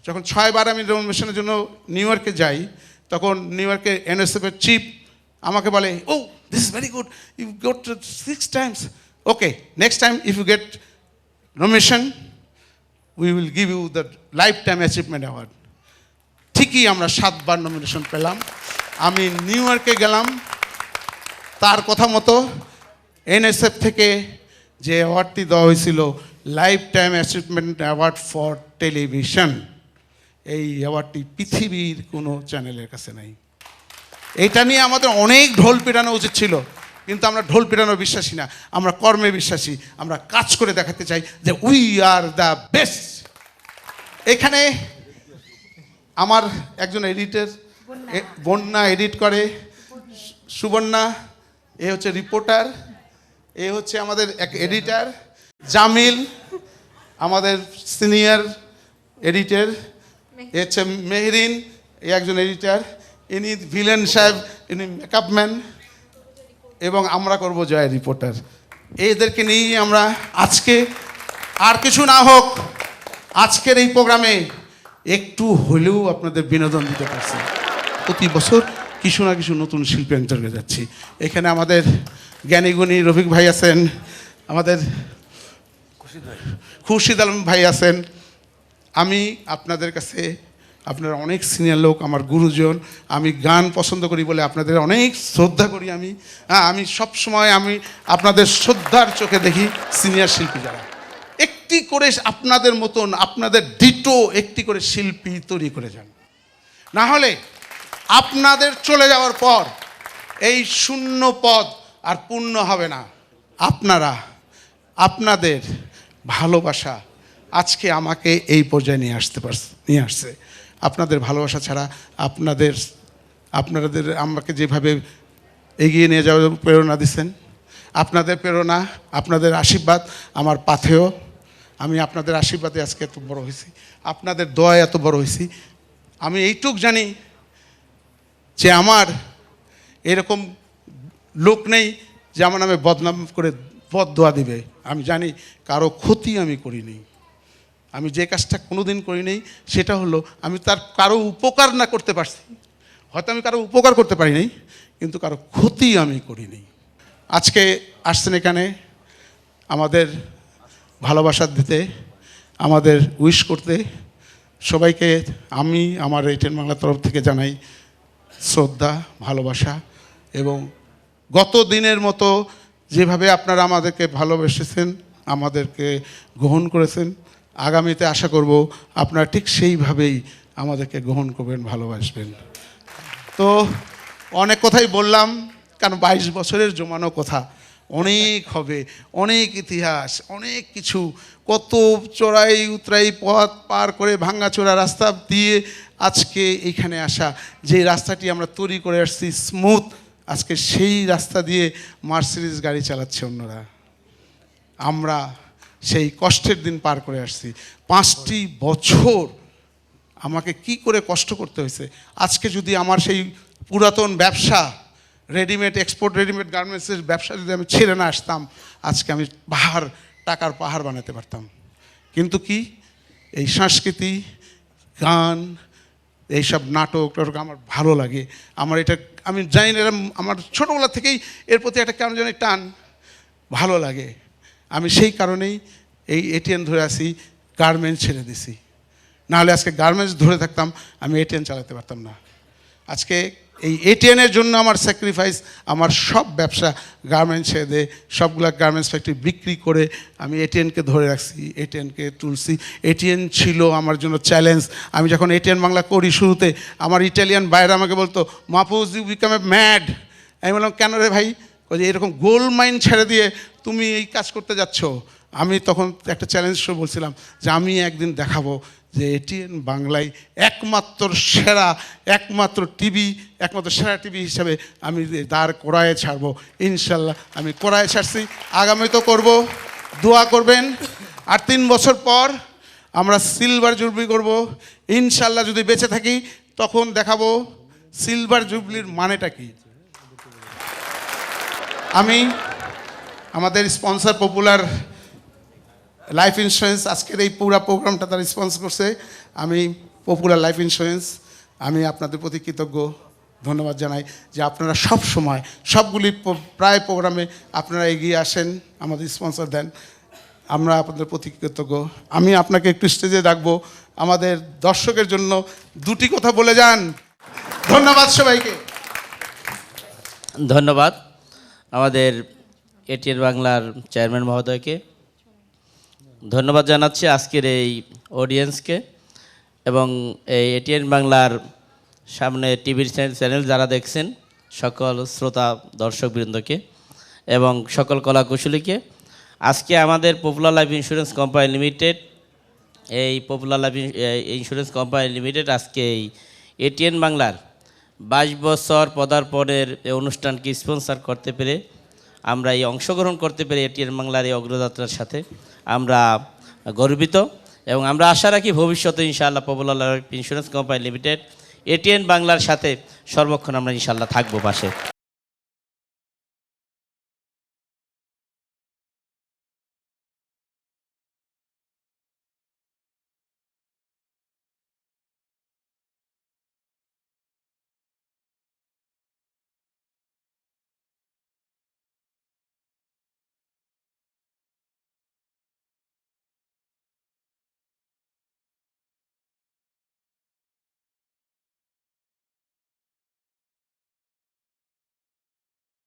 যখন 6 বার আমি নমিনেশনের জন্য নিউ ইয়র্কে যাই, তখন নিউ ইয়র্কে এনএসএফের চিফ আমাকে বলে, oh this is very good, you got 6 times, okay next time if you get nomination we will give you the lifetime achievement award. ঠিকই আমরা 7 বার নমিনেশন পেলাম। আমি নিউ ইয়র্কে গেলাম, তার কথা মতো এনএসএফ থেকে যে অ্যাওয়ার্ডটি দেওয়া হয়েছিল life time achievement award for television, এই অ্যাওয়ার্ডটি পৃথিবীর কোনো চ্যানেলের কাছে নাই। এটা নিয়ে আমাদের অনেক ঢোল পেটানো উচিত ছিল, কিন্তু আমরা ঢোল পেটানোর বিশ্বাসী না, আমরা কর্মে বিশ্বাসী। আমরা কাজ করে দেখাতে চাই যে উই আর দ্য বেস্ট। এখানে আমার একজন এডিটর, বন্যা এডিট করে, সুবর্ণা এ হচ্ছে রিপোর্টার, এ হচ্ছে আমাদের এক এডিটার, জামিল আমাদের সিনিয়র এডিটর, এ হচ্ছে মেহরিন এ একজন এডিটার, ইনি ভিলেন সাহেব, ইনি মেকআপম্যান, এবং আমরা করব জয় রিপোর্টার। এদেরকে নিয়েই আমরা আজকে, আর কিছু না হোক আজকের এই প্রোগ্রামে একটু হলেও আপনাদের বিনোদন দিতে পারছি। প্রতি বছর কিছু না কিছু নতুন শিল্পী অন্তর্গে যাচ্ছি। এখানে আমাদের জ্ঞানীগুণী রফিক ভাই আছেন, আমাদের খুরশিদ আলম ভাই আছেন। আমি আপনাদের কাছে, আপনারা অনেক সিনিয়র লোক, আমার গুরুজন, আমি গান পছন্দ করি বলে আপনাদের অনেক শ্রদ্ধা করি। আমি সবসময় আপনাদের শ্রদ্ধার চোখে দেখি সিনিয়র শিল্পী যারা একটি করে আপনাদের মতন, আপনাদের ডিটো একটি করে শিল্পী তৈরি করে যান। না হলে আপনাদের চলে যাওয়ার পর এই শূন্য পদ আর পূর্ণ হবে না। আপনাদের ভালোবাসা আজকে আমাকে এই পর্যায়ে নিয়ে আসছে। আপনাদের ভালোবাসা ছাড়া, আপনাদের আমাকে যেভাবে এগিয়ে নিয়ে যাওয়ার প্রেরণা দিচ্ছেন, আপনাদের প্রেরণা, আপনাদের আশীর্বাদ আমার পাথেয়। আমি আপনাদের আশীর্বাদে আজকে এত বড় হয়েছি, আপনাদের দোয়ায় এত বড় হয়েছি। আমি এইটুক জানি যে আমার এরকম লোক নেই যে আমার নামে বদনাম করে বদদোয়া দিবে। আমি জানি কারো ক্ষতি আমি করিনি। আমি যে কাজটা কোনোদিন করি নাই সেটা হলো আমি কারো উপকার না করতে পারছি। হয়তো আমি কারো উপকার করতে পারি নাই, কিন্তু কারো ক্ষতি আমি করিনি। আজকে আসছেন এখানে আমাদের ভালোবাসা দিতে, আমাদের উইশ করতে। সবাইকে আমি আমার এটিএন বাংলার তরফ থেকে জানাই শ্রদ্ধা, ভালোবাসা, এবং গত দিনের মতো যেভাবে আপনারা আমাদেরকে ভালোবেসেছেন, আমাদেরকে গ্রহণ করেছেন, আগামীতে আশা করব আপনারা ঠিক সেইভাবেই আমাদেরকে গ্রহণ করবেন, ভালোবাসবেন। তো অনেক কথাই বললাম, কারণ 22 বছরের জমানো কথা, অনেক হবে, অনেক ইতিহাস, অনেক কিছু, কত চড়াই উতরাই পথ পার করে ভাঙাচোরা রাস্তা দিয়ে আজকে এইখানে আসা। যে রাস্তাটি আমরা তৈরি করে আসছি স্মুথ, আজকে সেই রাস্তা দিয়ে মার্সিডিজ গাড়ি চালাচ্ছে অন্যরা। আমরা সেই কষ্টের দিন পার করে আসছি। 5টি বছর আমাকে কি করে কষ্ট করতে হয়েছে। আজকে যদি আমার সেই পুরাতন ব্যবসা, এক্সপোর্ট রেডিমেড গার্মেন্টসের ব্যবসা যদি আমি ছেড়ে না আসতাম, আজকে আমি টাকার পাহাড় বানাতে পারতাম। কিন্তু কি, এই সংস্কৃতি, গান, এইসব নাটক আমার ভালো লাগে। আমি জানি না, আমার ছোটোবেলা থেকেই এর প্রতি একটা কেন জানি টান, ভালো লাগে। আমি সেই কারণেই এই এটিএন ধরে আসি, গার্মেন্টস ছেড়ে দিছি। নাহলে আজকে গার্মেন্টস ধরে থাকতাম, আমি এটিএন চালাতে পারতাম না। আজকে এই এটিএনের জন্য আমার স্যাক্রিফাইস, আমার সব ব্যবসা গার্মেন্টস ছেড়ে দিয়ে সবগুলো গার্মেন্টস ফ্যাক্টরি বিক্রি করে আমি এটিএনকে ধরে রাখছি, এটিএনকে তুলছি। এটিএন ছিল আমার জন্য চ্যালেঞ্জ। আমি যখন এটিএন বাংলা করি শুরুতে, আমার ইটালিয়ান বাইরে আমাকে বলতো, Mahfuz you become a mad. আমি বললাম কেন রে ভাই? এরকম গোল্ড মাইন ছেড়ে দিয়ে তুমি এই কাজ করতে যাচ্ছ। আমি তখন একটা চ্যালেঞ্জ শুরু বলছিলাম যে আমি একদিন দেখাবো যে এটিএন বাংলায় একমাত্র সেরা, একমাত্র টিভি, একমাত্র সেরা টিভি হিসাবে আমি দাঁড় করায় ছাড়বো। ইনশাল্লাহ আমি করায় ছাড়ছি, আগামী তো করবো, দোয়া করবেন। আর 3 বছর পর আমরা সিলভার জুবলি করব ইনশাল্লাহ। যদি বেঁচে থাকি তখন দেখাবো সিলভার জুবলির মানেটা কি। আমি আমাদের স্পন্সর পপুলার লাইফ ইন্স্যুরেন্স, আজকের এই পুরো প্রোগ্রামটা তারা স্পন্সর করছে। আমি পপুলার লাইফ ইন্স্যুরেন্স, আমি আপনাদের প্রতি কৃতজ্ঞ, ধন্যবাদ জানাই যে আপনারা সব সময় সবগুলি প্রায় প্রোগ্রামে আপনারা এগিয়ে আসেন, আমাদের স্পন্সর দেন, আমরা আপনাদের প্রতি কৃতজ্ঞ। আমি আপনাকে একটু স্টেজে ডাকবো, আমাদের দর্শকের জন্য 2টি কথা বলে যান। ধন্যবাদ সবাইকে। ধন্যবাদ আমাদের এটিএন বাংলার চেয়ারম্যান মহোদয়কে, ধন্যবাদ জানাচ্ছি আজকের এই অডিয়েন্সকে এবং এই এটিএন বাংলার সামনে টিভির চ্যানেল যারা দেখছেন সকল শ্রোতা দর্শকবৃন্দকে এবং সকল কলাকুশলীকে। আজকে আমাদের popular life insurance company limited, এই popular life insurance company limited আজকে এই এটিএন বাংলার 22 বছর পদার্পণের এই অনুষ্ঠানকে স্পন্সর করতে পেরে, আমরা এই অংশগ্রহণ করতে পেরে এটিএন বাংলার এই অগ্রযাত্রার সাথে আমরা গর্বিত এবং আমরা আশা রাখি ভবিষ্যতে ইনশাআল্লাহ popular life insurance company limited ATN বাংলার সাথে সর্বক্ষণ আমরা ইনশাআল্লাহ থাকবো পাশে।